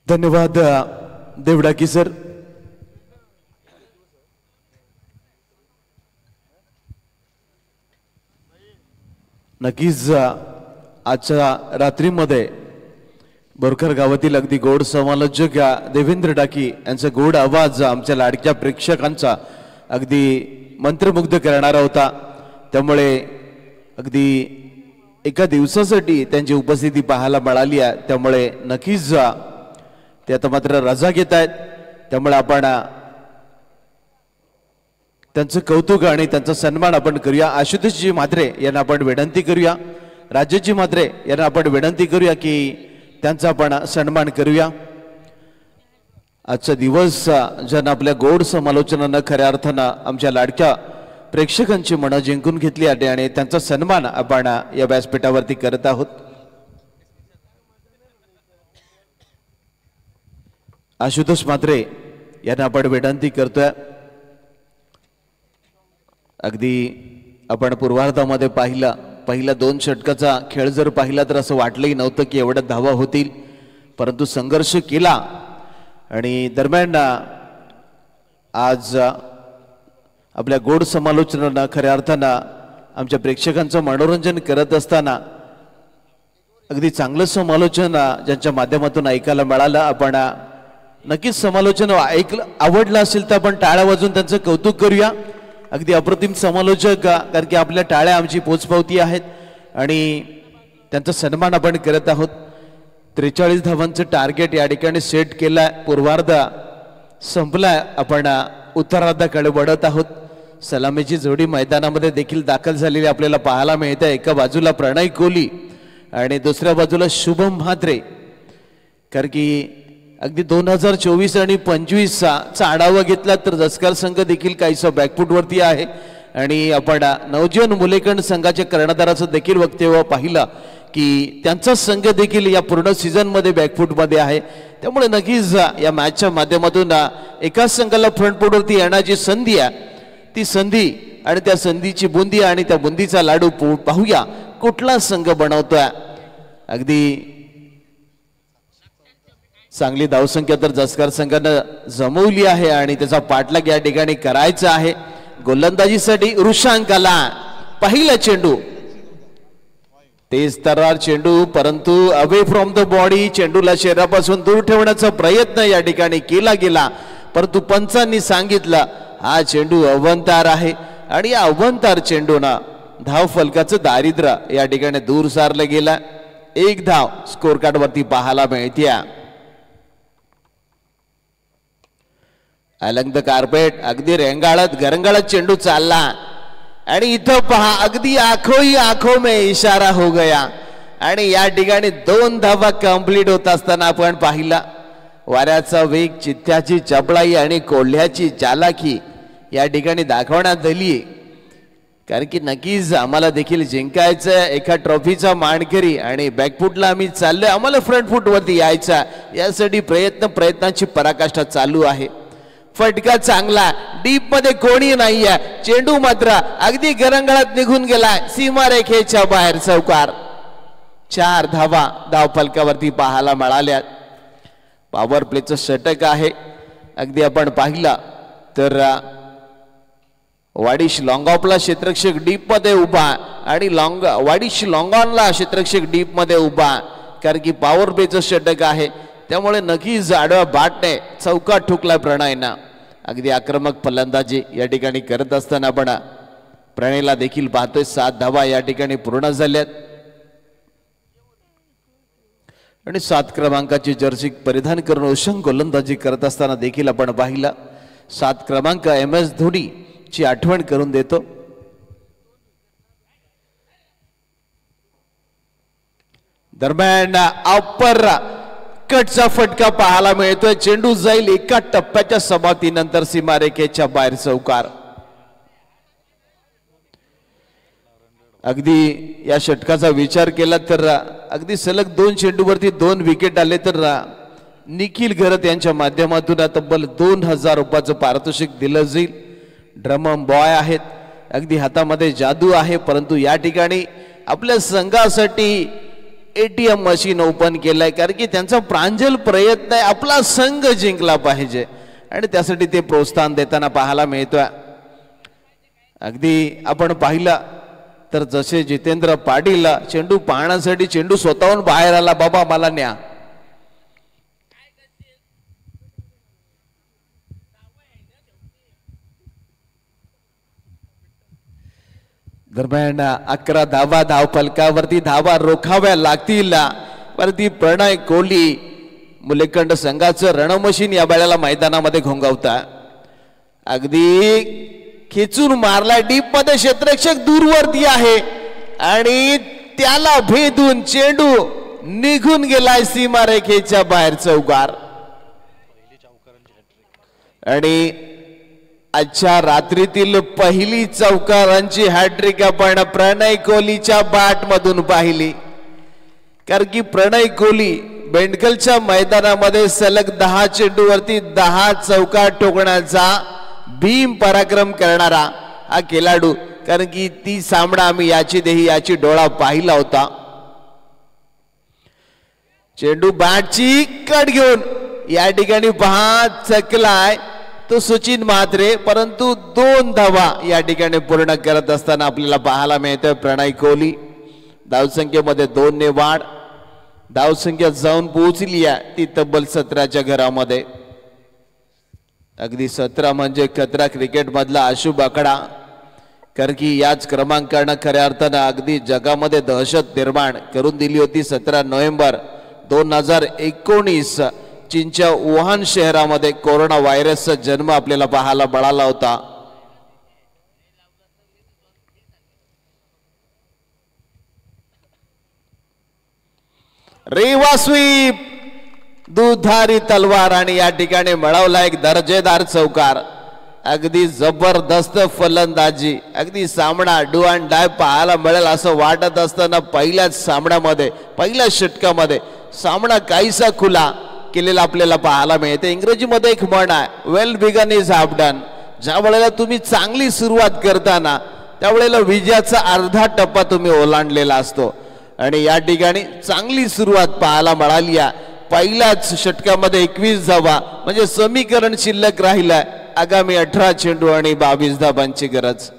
B: धन्यवाद देवडाकी सर. नक्कीच आजच्या रात्रीमध्ये बोरकर गावातील अगदी गोड समालोचक देवेंद्र डाकी यांचा गोड आवाज आमच्या लाडक्या प्रेक्षकांचा अगदी मंत्रमुग्ध करणारा होता. त्यामुळे अगदी एका दिवसासाठी त्यांची उपस्थिती पाहायला मिळाली आहे. त्यामुळे नक्कीच ते आता मात्र रजा घेत आहेत. त्यामुळे आपण त्यांचं कौतुक आणि त्यांचा सन्मान आपण करूया. आशुतोषजी म्हात्रे यांना आपण विनंती करूया. राजेशजी म्हात्रे यांना आपण विनंती करूया की त्यांचा आपण सन्मान करूया. आजचा दिवस ज्यांना आपल्या गोड समालोचनानं खऱ्या अर्थानं आमच्या लाडक्या प्रेक्षकांची मनं जिंकून घेतली आहे आणि त्यांचा सन्मान आपण या व्यासपीठावरती करत आहोत. आशुतोष म्हात्रे यांना आपण विनंती करतोय. अगदी आपण पूर्वार्धामध्ये पहिला 2 षटकाचा खेळ जर पाहिला तर असं वाटलंही नव्हतं की एवढ्या धावा होतील, परंतु संघर्ष केला आणि दरम्यान आज आपल्या गोड समालोचनानं खऱ्या अर्थानं आमच्या प्रेक्षकांचं मनोरंजन करत असताना अगदी चांगलं समालोचन ज्यांच्या माध्यमातून ऐकायला मिळालं. आपण नक्कीच समालोचन आवडलं असेल तर आपण टाळ्या वाजून त्यांचं कौतुक करूया. अगदी अप्रतिम समालोचक, कारण की आपल्या टाळ्या आमची पोचपावती आहेत आणि त्यांचा सन्मान आपण करत आहोत. 43 धावांचं टार्गेट या ठिकाणी सेट केलंय. पूर्वार्ध संपलाय, आपण उत्तरार्धाकडे वळत आहोत. सलामीची जोडी मैदानामध्ये देखील दाखल झालेली आपल्याला पाहायला मिळते. एका बाजूला प्रणय कोहली आणि दुसऱ्या बाजूला शुभम म्हात्रे. कारण की अगदी 2024 आणि 25चा आढावा घेतला तर जसकर संघ देखील काहीसा बॅकफूटवरती आहे आणि आपण नवजीवन मुलेकंड संघाच्या कर्णधाराचं देखील वक्तव्य पाहिलं की त्यांचा संघ देखील या पूर्ण सीझनमध्ये बॅकफूटमध्ये आहे. त्यामुळे नक्कीच या मॅचच्या माध्यमातून एकाच संघाला फ्रंटफूटवरती येण्याची संधी आहे. ती संधी आणि त्या संधीची बुंदी आणि त्या बुंदीचा लाडू पाहूया कुठला संघ बनवतोय. अगदी चांगली धावसंख्या तर जसकर संघानं जमवली आहे आणि त्याचा पाठलाग या ठिकाणी करायचा आहे. गोलंदाजीसाठी ऋषांकाला पहिला चेंडू, तेज तर्रार चेंडू, परंतु अवे फ्रॉम द बॉडी, चेंडूला शरीरापासून दूर ठेवण्याचा प्रयत्न या ठिकाणी केला गेला, परंतु पंचांनी सांगितलं हा चेंडू अवंतार आहे आणि या अवंतार चेंडूना धाव फलकाचं दारिद्र्य या ठिकाणी दूर सारलं गेलं. 1 धाव स्कोर कार्ड वरती पाहायला मिळते. अलंग द कार्पेट, अगदी रेंगाळत गरंगाळत चेंडू चालला आणि इथं पहा अगदी आंखों में इशारा हो गया आणि या ठिकाणी 2 धावा कंप्लीट होत असताना आपण पाहिला वाऱ्याचा वेग, चित्त्याची चपळाई आणि कोल्ह्याची चालाकी या ठिकाणी दाखवण्यात आली. कारण की नक्कीच आम्हाला देखील जिंकायचं एका ट्रॉफीचा मानकरी आणि बॅकफूटला आम्ही चाललोय, आम्हाला फ्रंट फूटवरती यायचा, यासाठी प्रयत्नांची पराकाष्ठा चालू आहे. फटका चांगला, डीप मध्ये कोणी नाहीये, चेंडू मात्र अगदी गरंगाळात निघून गेलाय सीमारेखेच्या बाहेर. चौकार. 4 धावा धाव फलकावरती पाहायला मिळाल्या. पॉवर प्लेचं षटक आहे. अगदी आपण पाहिला तर वाडिश लॉंगॉपला क्षेत्ररक्षक डीप मध्ये उभा आणि वाडिश लॉंगॉनला क्षेत्ररक्षक डीप मध्ये उभा, कारण की पॉवर प्लेचं षटक आहे. त्यामुळे नक्कीच आडव्या बाटने चौकात ठोकला प्रणयना. अगदी आक्रमक फलंदाजी या ठिकाणी करत असताना आपण प्रणयला देखील पाहतोय. 7 धावा या ठिकाणी पूर्ण झाल्यात आणि 7 क्रमांकाची जर्सी परिधान करून उषंग गोलंदाजी करत असताना देखील आपण पाहिला 7 क्रमांक MS धोनी ची आठवण करून देतो. दरम्यान अप्पर कटचा फटका पाहायला मिळतोय. चेंडू जाईल एका टप्प्याच्या समाप्तीनंतर सीमारेखेच्या बाहेर. चौकार. अगदी या षटकाचा विचार केला तर अगदी सलग 2 चेंडूवरती 2 विकेट आले तर निखिल घरत यांच्या माध्यमातून तब्बल 2000 रुपयाचं पारितोषिक दिलं जाईल. ड्रमम बॉय आहेत, अगदी हातामध्ये जादू आहे, परंतु या ठिकाणी आपल्या संघासाठी ATM मशीन ओपन केलाय, कारण की त्यांचा प्रांजल प्रयत्न आहे आपला संघ जिंकला पाहिजे आणि त्यासाठी ते प्रोत्साहन देताना पाहायला मिळतोय. अगदी आपण पाहिलं तर जसे जितेंद्र पाटील चेंडू पाहण्यासाठी चेंडू स्वतःहून बाहेर आला, बाबा मला न्या. दरम्यान 11 धावा धाव फलकावरती धावा रोखाव्या लागतील. वरती प्रणय कोहली मुलेकंड संघाचं रणमशीन या वेळेला मैदानामध्ये घोंगावता. अगदी खेचून मारला, डीप मध्ये क्षेत्ररक्षक दूरवरती आहे आणि त्याला भेदून चेंडू निघून गेलाय सीमारेखेच्या बाहेर. चौकार. आणि आजच्या रात्रीतील पहिली चौकारांची हॅट्रिक आपण प्रणय कोहलीच्या बॅट मधून पाहिली. कारण की प्रणय कोहली बेंडकलच्या मैदानामध्ये सलग 10 चेंडूवरती 10 चौकार ठोकण्याचा भीम पराक्रम करणारा हा खेळाडू. कारण की ती सामना आम्ही याची डोळा पाहिला होता. चेंडू बॅटची कट घेऊन या ठिकाणी पहा चकलाय तो सचिन म्हात्रे, परंतु 2 धावा या ठिकाणी पूर्ण करत असताना आपल्याला पाहायला मिळतोय प्रणय कोहली. धावसंख्येमध्ये 2 ने वाढ, धावसंख्या जाऊन पोहोचली आहे ती तब्बल 17च्या घरामध्ये. अगदी 17 म्हणजे खतरा क्रिकेट मधला अशुभ आकडा. कारण की याच क्रमांकानं खऱ्या अर्थानं अगदी जगामध्ये दहशत निर्माण करून दिली होती. 17 नोव्हेंबर 2019 चीनच्या वुहान शहरामध्ये कोरोना व्हायरसचा जन्म आपल्याला पाहायला मिळाला होता. रेवा स्वीप, दुधारी तलवार आणि या ठिकाणी मिळवला एक दर्जेदार चौकार. अगदी जबरदस्त फलंदाजी, अगदी सामना डू अँड डाय पाहायला मिळेल असं वाटत असताना पहिल्याच सामन्यामध्ये पहिल्या षटकामध्ये सामना काहीसा खुला केलेला आपल्याला पाहायला मिळते. इंग्रजीमध्ये एक म्हण आहे, well begun is half done. ज्या वेळेला तुम्ही चांगली सुरुवात करताना त्यावेळेला विजयाचा अर्धा टप्पा तुम्ही ओलांडलेला असतो. आणि या ठिकाणी चांगली सुरुवात पाहायला मिळाली आहे. पहिल्याच षटकामध्ये 21 धावा म्हणजे समीकरण शिल्लक राहिलंय. आगामी 18 चेंडू आणि 22 धावांची गरज.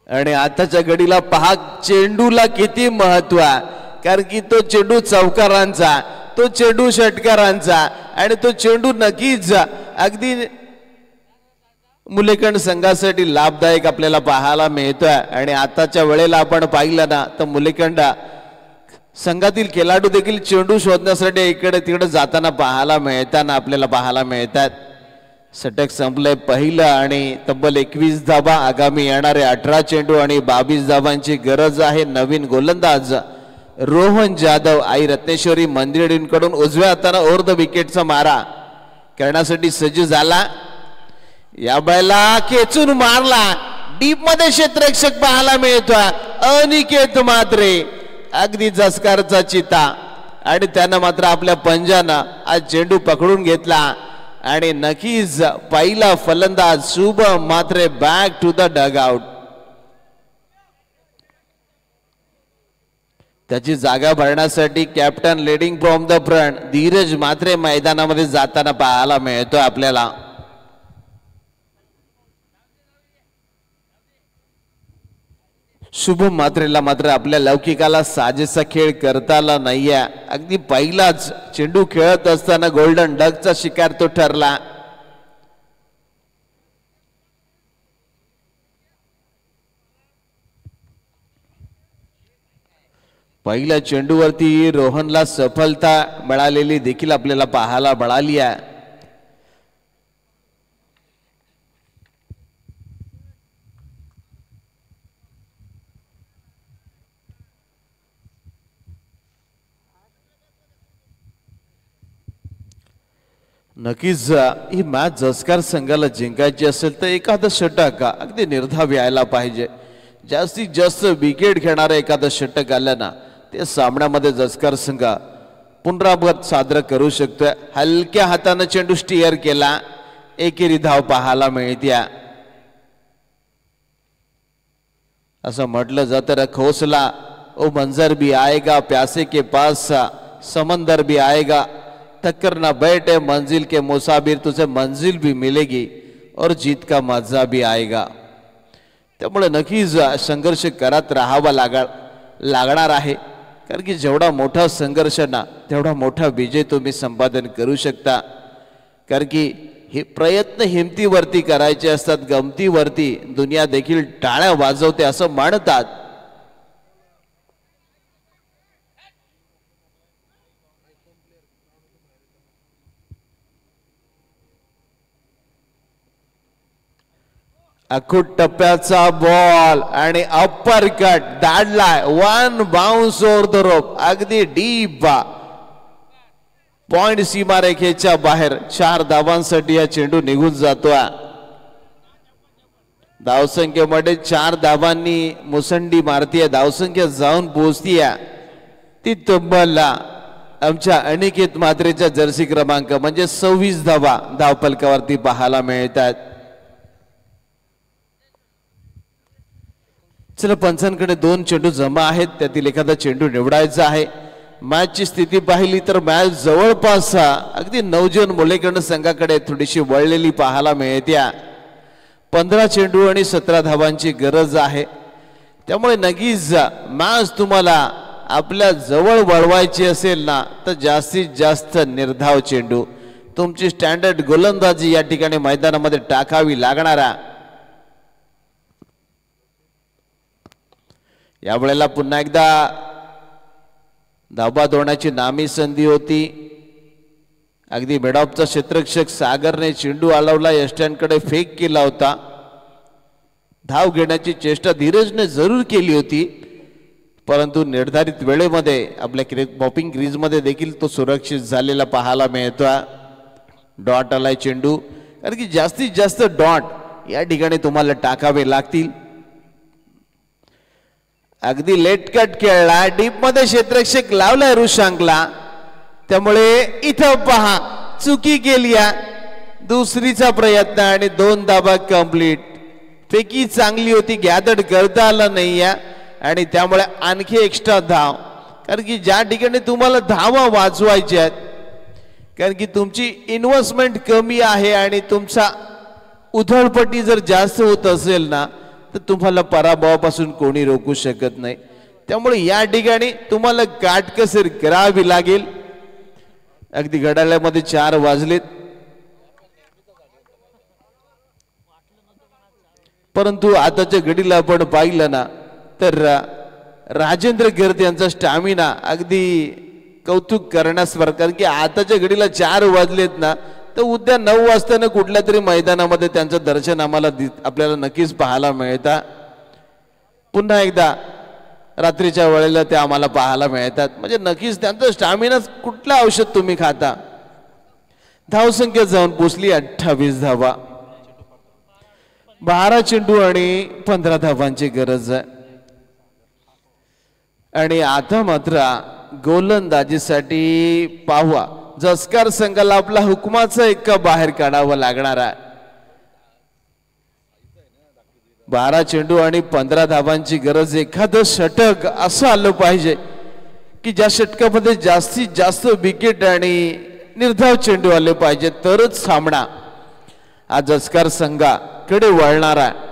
B: आणि आताच्या घडीला पहा चेंडूला किती महत्व आहे. कारण की तो चेंडू चौकारांचा, तो चेंडू षटकारांचा आणि तो चेंडू नक्कीच अगदी मुलेखंड संघासाठी लाभदायक आपल्याला पाहायला मिळतोय. आणि आताच्या वेळेला आपण पाहिलं ना तर मुलेखंड संघातील खेळाडू देखील चेंडू शोधण्यासाठी इकडे तिकडे जाताना आपल्याला पाहायला मिळतात. षटक संपलंय पहिलं आणि तब्बल 21 धावा. आगामी येणारे 18 चेंडू आणि 22 धावांची गरज आहे. नवीन गोलंदाज रोहन जाधव आई रत्नेश्वरी मंदिरकडून उजव्या हाताने ओव्हर द विकेटचा मारा करण्यासाठी सज्ज झाला. या बैला खेचून मारला, डीप मध्ये क्षेत्ररक्षक पाहायला मिळतोय अनिकेत म्हात्रे. अगदी जसकारचा चिता आणि त्यानं मात्र आपल्या पंजानं आज चेंडू पकडून घेतला. आणि नक्कीच पहिला फलंदाज Shubham Mhatre back to the dugout. त्याची जागा भरण्यासाठी captain leading from the front Dheeraj Mhatre मैदानामध्ये जाताना पाहायला मिळतोय आपल्याला. शुभम म्हात्रेला मात्र आपल्या लौकिकाला साजेसा खेळ करता आला नाहीये. अगदी पहिलाच चेंडू खेळत असताना गोल्डन डकचा शिकार तो ठरला. पहिल्या चेंडूवरती रोहनला सफलता मिळालेली देखील आपल्याला पाहायला मिळाली आहे. नक्कीच ही मॅच जसकार संघाला जिंकायची असेल तर एखादं षटक अगदी निर्धाव यायला पाहिजे. जास्तीत जास्त विकेट घेणारं एखादं षटक आलं ना ते सामन्यामध्ये जसकार संघ पुनरावृत्त साजरं करू शकतोय. हलक्या हाताने चेंडू स्टिअर केला, एकेरी धाव पाहायला मिळते. असं म्हटलं जातं खोसला ओ मंजर भी आएगा, प्यासे के पास समंदर भी आएगा, टक्कर ना बैठे मंजिल के मुसाफिर, तुझे मंजिल भी मिलेगी और जीत का मजा भी आएगा. त्यामुळे नक्कीच संघर्ष करत राहावा लागणार आहे. कारण की जेवढा मोठा संघर्ष ना तेवढा मोठा विजय तुम्ही संपादन करू शकता. कारण की हे प्रयत्न हिमतीवरती करायचे असतात, गमतीवरती दुनिया देखील टाळ्या वाजवते असं म्हणतात. अखूट टप्प्याचा बॉल आणि अप्पर कट दाडलाय, one bounce over the rope, अगदी डीप. पॉइंट सीमारेखेच्या बाहेर 4 धावांसाठी हा चेंडू निघून जातोय. धावसंख्येमध्ये 4 धावांनी मुसंडी मारतीये. धावसंख्या जाऊन पोहोचतीये ती तब्बल आमच्या अनिकेत म्हात्रेच्या जर्सी क्रमांक म्हणजे 26 धावा धावफलकावरती पाहायला मिळतात. चला पंचांकडे 2 चेंडू जमा आहेत, त्यातील एखादा चेंडू निवडायचा आहे. मॅचची स्थिती पाहिली तर मॅच जवळपास अगदी नवजवान मुलेकंड संघाकडे थोडीशी वळलेली पाहायला मिळते. 15 चेंडू आणि 17 धावांची गरज आहे. त्यामुळे नक्कीच मॅच तुम्हाला आपल्या जवळ वळवायची असेल ना तर जास्तीत जास्त निर्धाव चेंडू तुमची स्टँडर्ड गोलंदाजी या ठिकाणी मैदानामध्ये टाकावी लागणार आहे. यावेळेला पुन्हा एकदा धाबा धोण्याची नामी संधी होती. अगदी मिडऑफचा क्षेत्ररक्षक सागरने चेंडू आलवला, यष्ट्यांकडे फेक केला होता. धाव घेण्याची चेष्टा धीरजने जरूर केली होती, परंतु निर्धारित वेळेमध्ये आपल्या बॉपिंग क्रीजमध्ये देखील तो सुरक्षित झालेला पाहायला मिळतोय. डॉट आलाय चेंडू, कारण की जास्तीत जास्त डॉट या ठिकाणी तुम्हाला टाकावे लागतील. अगदी लेट कट खेळला, डीप मध्ये क्षेत्ररक्षक लावलाय ऋषांकला, त्यामुळे इथं पहा चुकी केली. दुसरीचा प्रयत्न आणि 2 धावा कंप्लीट. फेकी चांगली होती, गॅदर करता आला नाही आणि त्यामुळे आणखी एक्स्ट्रा धाव. कारण की ज्या ठिकाणी तुम्हाला धावा वाचवायच्या आहेत, कारण की तुमची इन्व्हेस्टमेंट कमी आहे आणि तुमचा उधळपट्टी जर जास्त होत असेल ना तर तुम्हाला पराभवापासून कोणी रोखू शकत नाही. त्यामुळे या ठिकाणी तुम्हाला काटकसर करावी लागेल. अगदी घड्याळामध्ये 4 वाजलेत, परंतु आताच्या घडीला आपण पाहिलं ना तर राजेंद्र गर्द यांचा स्टॅमिना अगदी कौतुक करण्यासारखं. कारण की आताच्या घडीला 4 वाजलेत ना तर उद्या 9 वाजता कुठल्या तरी मैदानामध्ये त्यांचं दर्शन आम्हाला आपल्याला नक्कीच पाहायला मिळतं. पुन्हा एकदा रात्रीच्या वेळेला ते आम्हाला पाहायला मिळतात. म्हणजे नक्कीच त्यांचं स्टॅमिना कुठलं औषध तुम्ही खाता. धावसंख्या जाऊन पोचली 28 धावा. 12 चेंडू आणि 15 धावांची गरज आहे. आणि आता मात्र गोलंदाजीसाठी पाहूया जसकार संघाला आपला हुकमाचा एका बाहेर काढावा लागणार आहे. 12 चेंडू आणि 15 धावांची गरज. एखादं षटक असं आलं पाहिजे की ज्या षटकामध्ये जास्तीत जास्त विकेट आणि निर्धाव चेंडू आले पाहिजे, तरच सामना हा जसकार संघाकडे वळणार आहे.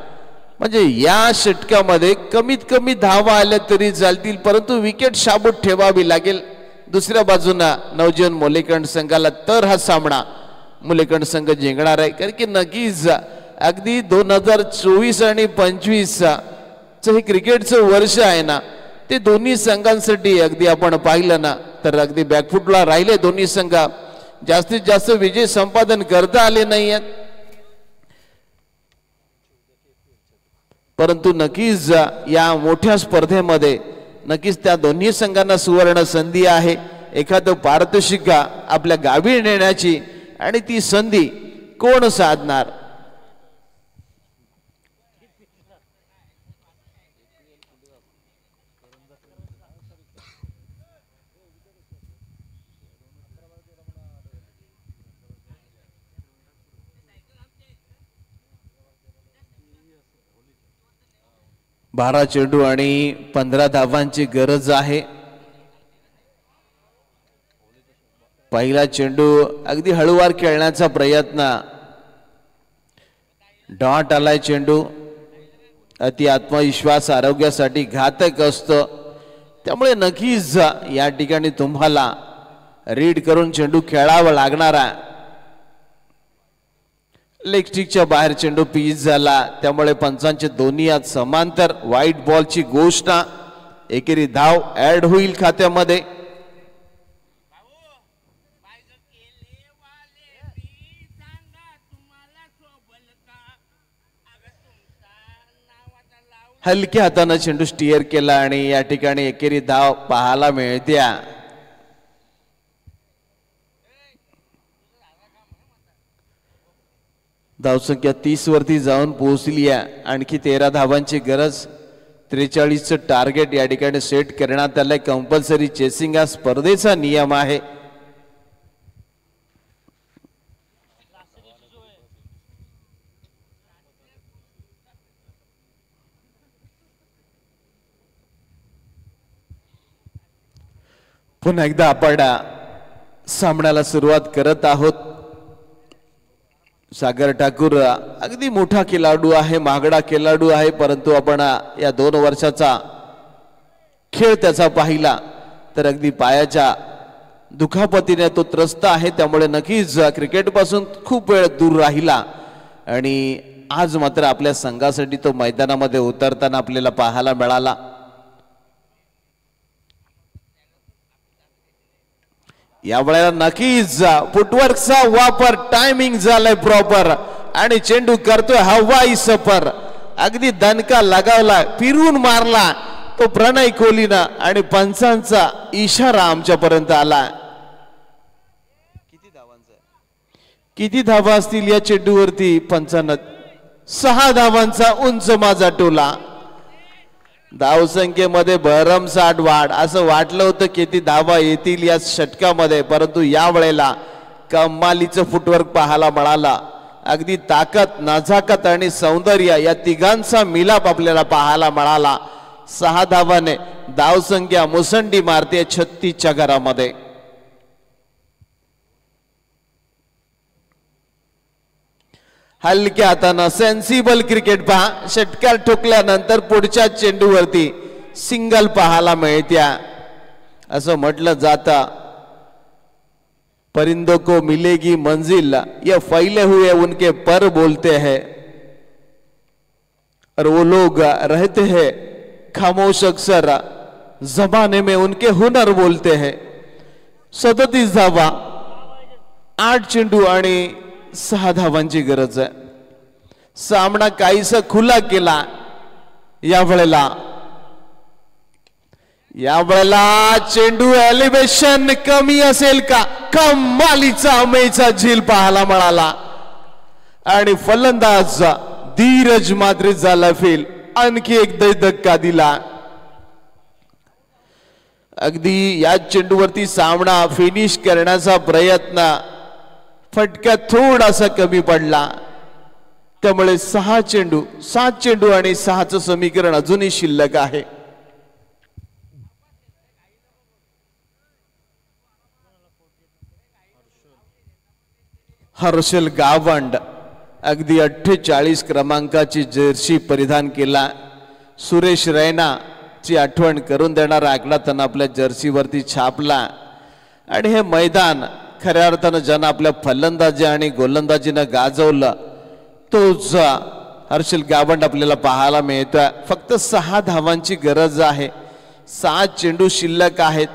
B: म्हणजे या षटकामध्ये कमीत कमी धावा आल्या तरी चालतील, परंतु विकेट शाबूत ठेवावी लागेल. दुसऱ्या बाजूला नवजवान मुलेकंड संघाला तर हा सामना मुलेकंड संघ जिंकणार आहे. कारण की नक्कीच अगदी 2024 आणि 25 हे क्रिकेटचं वर्ष आहे ना, ते दोन्ही संघांसाठी अगदी आपण पाहिलं ना तर अगदी बॅकफुटला राहिले. दोन्ही संघ जास्तीत जास्त विजय संपादन करता आले नाही आहेत, परंतु नक्कीच या मोठ्या स्पर्धेमध्ये नक्कीच त्या दोन्ही संघांना सुवर्ण संधी आहे एखादं पारितोषिक आपल्या गावी नेण्याची. आणि ती संधी कोण साधणार? बारा चेंडू आणि 15 धावांची गरज आहे. पहिला चेंडू अगदी हळूवार खेळण्याचा प्रयत्न. डॉट आलाय चेंडू. अति आत्मविश्वास आरोग्यासाठी घातक असतो, त्यामुळे नक्कीच या ठिकाणी तुम्हाला रीड करून चेंडू खेळावा लागणार आहे. लेग स्टिकच्या बाहेर चेंडू पीच झाला, त्यामुळे पंचांचे दोन्ही हात समांतर. व्हाईट बॉलची घोषणा. एकेरी धाव ऍड होईल खात्यामध्ये. हलक्या हाताने चेंडू स्टिअर केला आणि या ठिकाणी एकेरी धाव पाहायला मिळते. धावसंख्या 30 वरती जाऊन पोहोचली आहे. आणखी 13 धावांची गरज. 43चं टार्गेट या ठिकाणी सेट करण्यात आलंय. कंपल्सरी चेसिंग हा स्पर्धेचा नियम आहे. पुन्हा एकदा आपण सामन्याला सुरुवात करत आहोत. सागर ठाकूर अगदी मोठा खेळाडू आहे, महागडा खेळाडू आहे, परंतु आपण या 2 वर्षाचा खेळ त्याचा पाहिला तर अगदी पायाच्या दुखापतीने तो त्रस्त आहे. त्यामुळे नक्कीच क्रिकेटपासून खूप वेळ दूर राहिला आणि आज मात्र आपल्या संघासाठी तो मैदानामध्ये उतरताना आपल्याला पाहायला मिळाला. या वेळेला नक्कीच फुटवर्कचा वापर, टायमिंग झालाय प्रॉपर आणि चेंडू करतोय हवाई सफर. अगदी दणका लगावला, फिरून मारला तो प्रणय कोहलीनं आणि पंचांचा इशारा आमच्यापर्यंत आला. किती धावा असतील या चेंडूवरती पंचांना? 6 धावांचा उंच माझा टोला. धावसंख्येमध्ये भरमसाठ वाढ. असं वाटलं होतं किती धावा येतील या षटकामध्ये, परंतु या वेळेला कमालीचं फुटवर्क पाहायला मिळाला. अगदी ताकद, नजाकत आणि सौंदर्य या तिघांचा मिलाप आपल्याला पाहायला मिळाला. 6 धावाने धावसंख्या मुसंडी मारते 36च्या घरामध्ये. हलक्या हातानं सेन्सिबल क्रिकेट पहा. षटकार ठोकल्यानंतर पुढच्या चेंडूवरती सिंगल पाहायला मिळत्या. असं म्हटलं जातं, परिंदों को मिलेगी मंजिल ये फैले हुए उनके पर बोलते हैं और वो लोग रहते हैं खामोश अक्सर जमाने में उनके हुनर बोलते हैं. 37 धावा, 8 चेंडू आणि 6 धावांची गरज आहे. सामना काहीसा खुला केला. या वेळेला चेंडू एलिव्हेशन कमी असेल का? कमालीचा अमेचा झील पाहायला मिळाला आणि फलंदाज धीरज मात्र झाला फेल. आणखी एक धक्का दिला. अगदी या चेंडूवरती सामना फिनिश करण्याचा प्रयत्न फटका थोडासा कमी पडला. त्यामुळे 7 चेंडू आणि 6चं समीकरण अजूनही शिल्लक आहे. हर्षल गावंड अगदी 48 क्रमांकाची जर्सी परिधान केला. सुरेश रैना ची आठवण करून देणारा आकडा त्यांना आपल्या जर्सीवरती छापला. आणि हे मैदान खऱ्या अर्थानं ज्यानं आपल्या फलंदाजी आणि गोलंदाजीनं गाजवलं तोच हर्षल गावंड आपल्याला पाहायला मिळतोय. फक्त 6 धावांची गरज आहे. 7 चेंडू शिल्लक आहेत.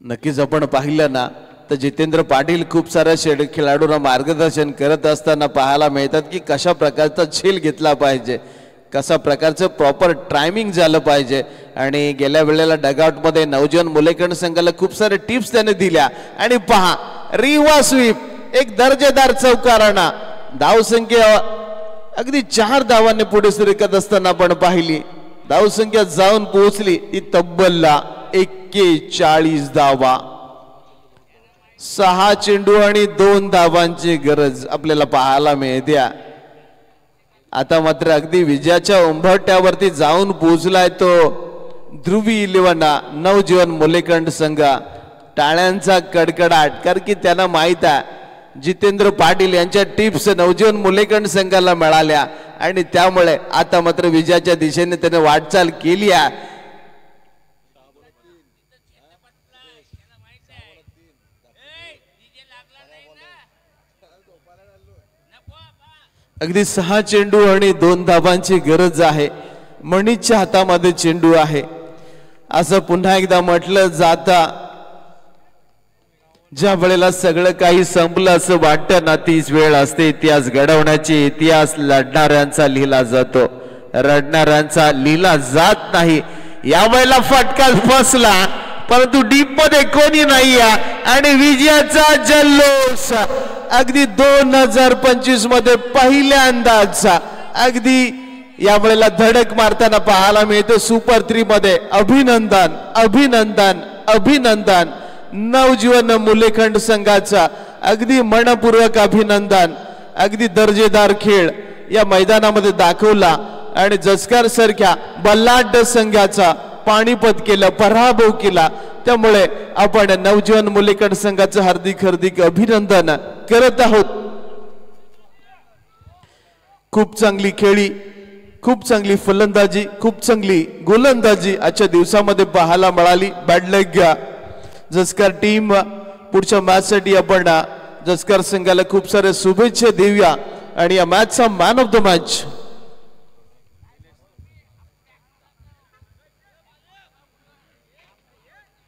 B: नक्कीच आपण पाहिलं ना तर जितेंद्र पाटील खूप साऱ्या खेळाडूंना मार्गदर्शन करत असताना पाहायला मिळतात की कशा प्रकारचा झेल घेतला पाहिजे, कशा प्रकारचं प्रॉपर टायमिंग झालं पाहिजे. आणि गेल्या वेळेला डगआउटमध्ये नवजीवन मुलेकण संघाला खूप सारे टिप्स त्याने दिल्या. आणि पहा रिवा स्वीप, एक दर्जेदार चौकारांना धावसंख्या अगदी 4 धावांनी पुढे सरकत असताना आपण पाहिली. धावसंख्या जाऊन पोहोचली ती तब्बल 41 धावा. 6 चेंडू आणि 2 धावांची गरज आपल्याला पाहायला मिळते. आता मात्र अगदी विजयाच्या उंबरठ्यावरती जाऊन पोहोचलाय तो ध्रुवी 11 नवजीवन मुलेकंड संघ. टाळ्यांचा कडकडाट, कारण की त्यांना माहित आहे जितेंद्र पाटील यांच्या टिप्स नवजीवन मुलेकंड संघाला मिळाल्या आणि त्यामुळे आता मात्र विजयाच्या दिशेने त्याने वाटचाल केली आहे. अगदी 6 चेंडू आणि 2 धावांची गरज आहे. मनीषच्या हातामध्ये चेंडू आहे असं पुन्हा एकदा म्हटलं जातं. ज्या वेळेला सगळं काही संपलं असं वाटतं ना तीच वेळ असते इतिहास घडवण्याची. इतिहास लढणाऱ्यांचा लिहिला जातो, रडणाऱ्यांचा लिहिला जात नाही. यावेळेला फटका फसला. परंतु डीप मध्ये कोणी नाही आणि विजयाचा जल्लोष अगदी 2025 मध्ये पहिल्यांदाच अगदी यावेळेला धडक मारताना पाहायला मिळते सुपर 3 मध्ये. अभिनंदन अभिनंदन अभिनंदन नवजीवन मुलेखंड संघाचा अगदी मनपूर्वक अभिनंदन. अगदी दर्जेदार खेळ या मैदानामध्ये दाखवला आणि जसकर सारख्या बलाढ्य संघाचा पाणीपत केलं, पराभव केला. त्यामुळे आपण नवजीवन मुलेखंड संघाचं हार्दिक हार्दिक अभिनंदन करत आहोत. खूप चांगली खेळी, खूप चांगली फलंदाजी, खूप चांगली गोलंदाजी आजच्या दिवसामध्ये पाहायला मिळाली. बॅड लक जसकर टीम. पुढच्या मॅच साठी आपण जसकर संघाला खूप सारे शुभेच्छा देऊया आणि या मॅचचा मॅन ऑफ द मॅच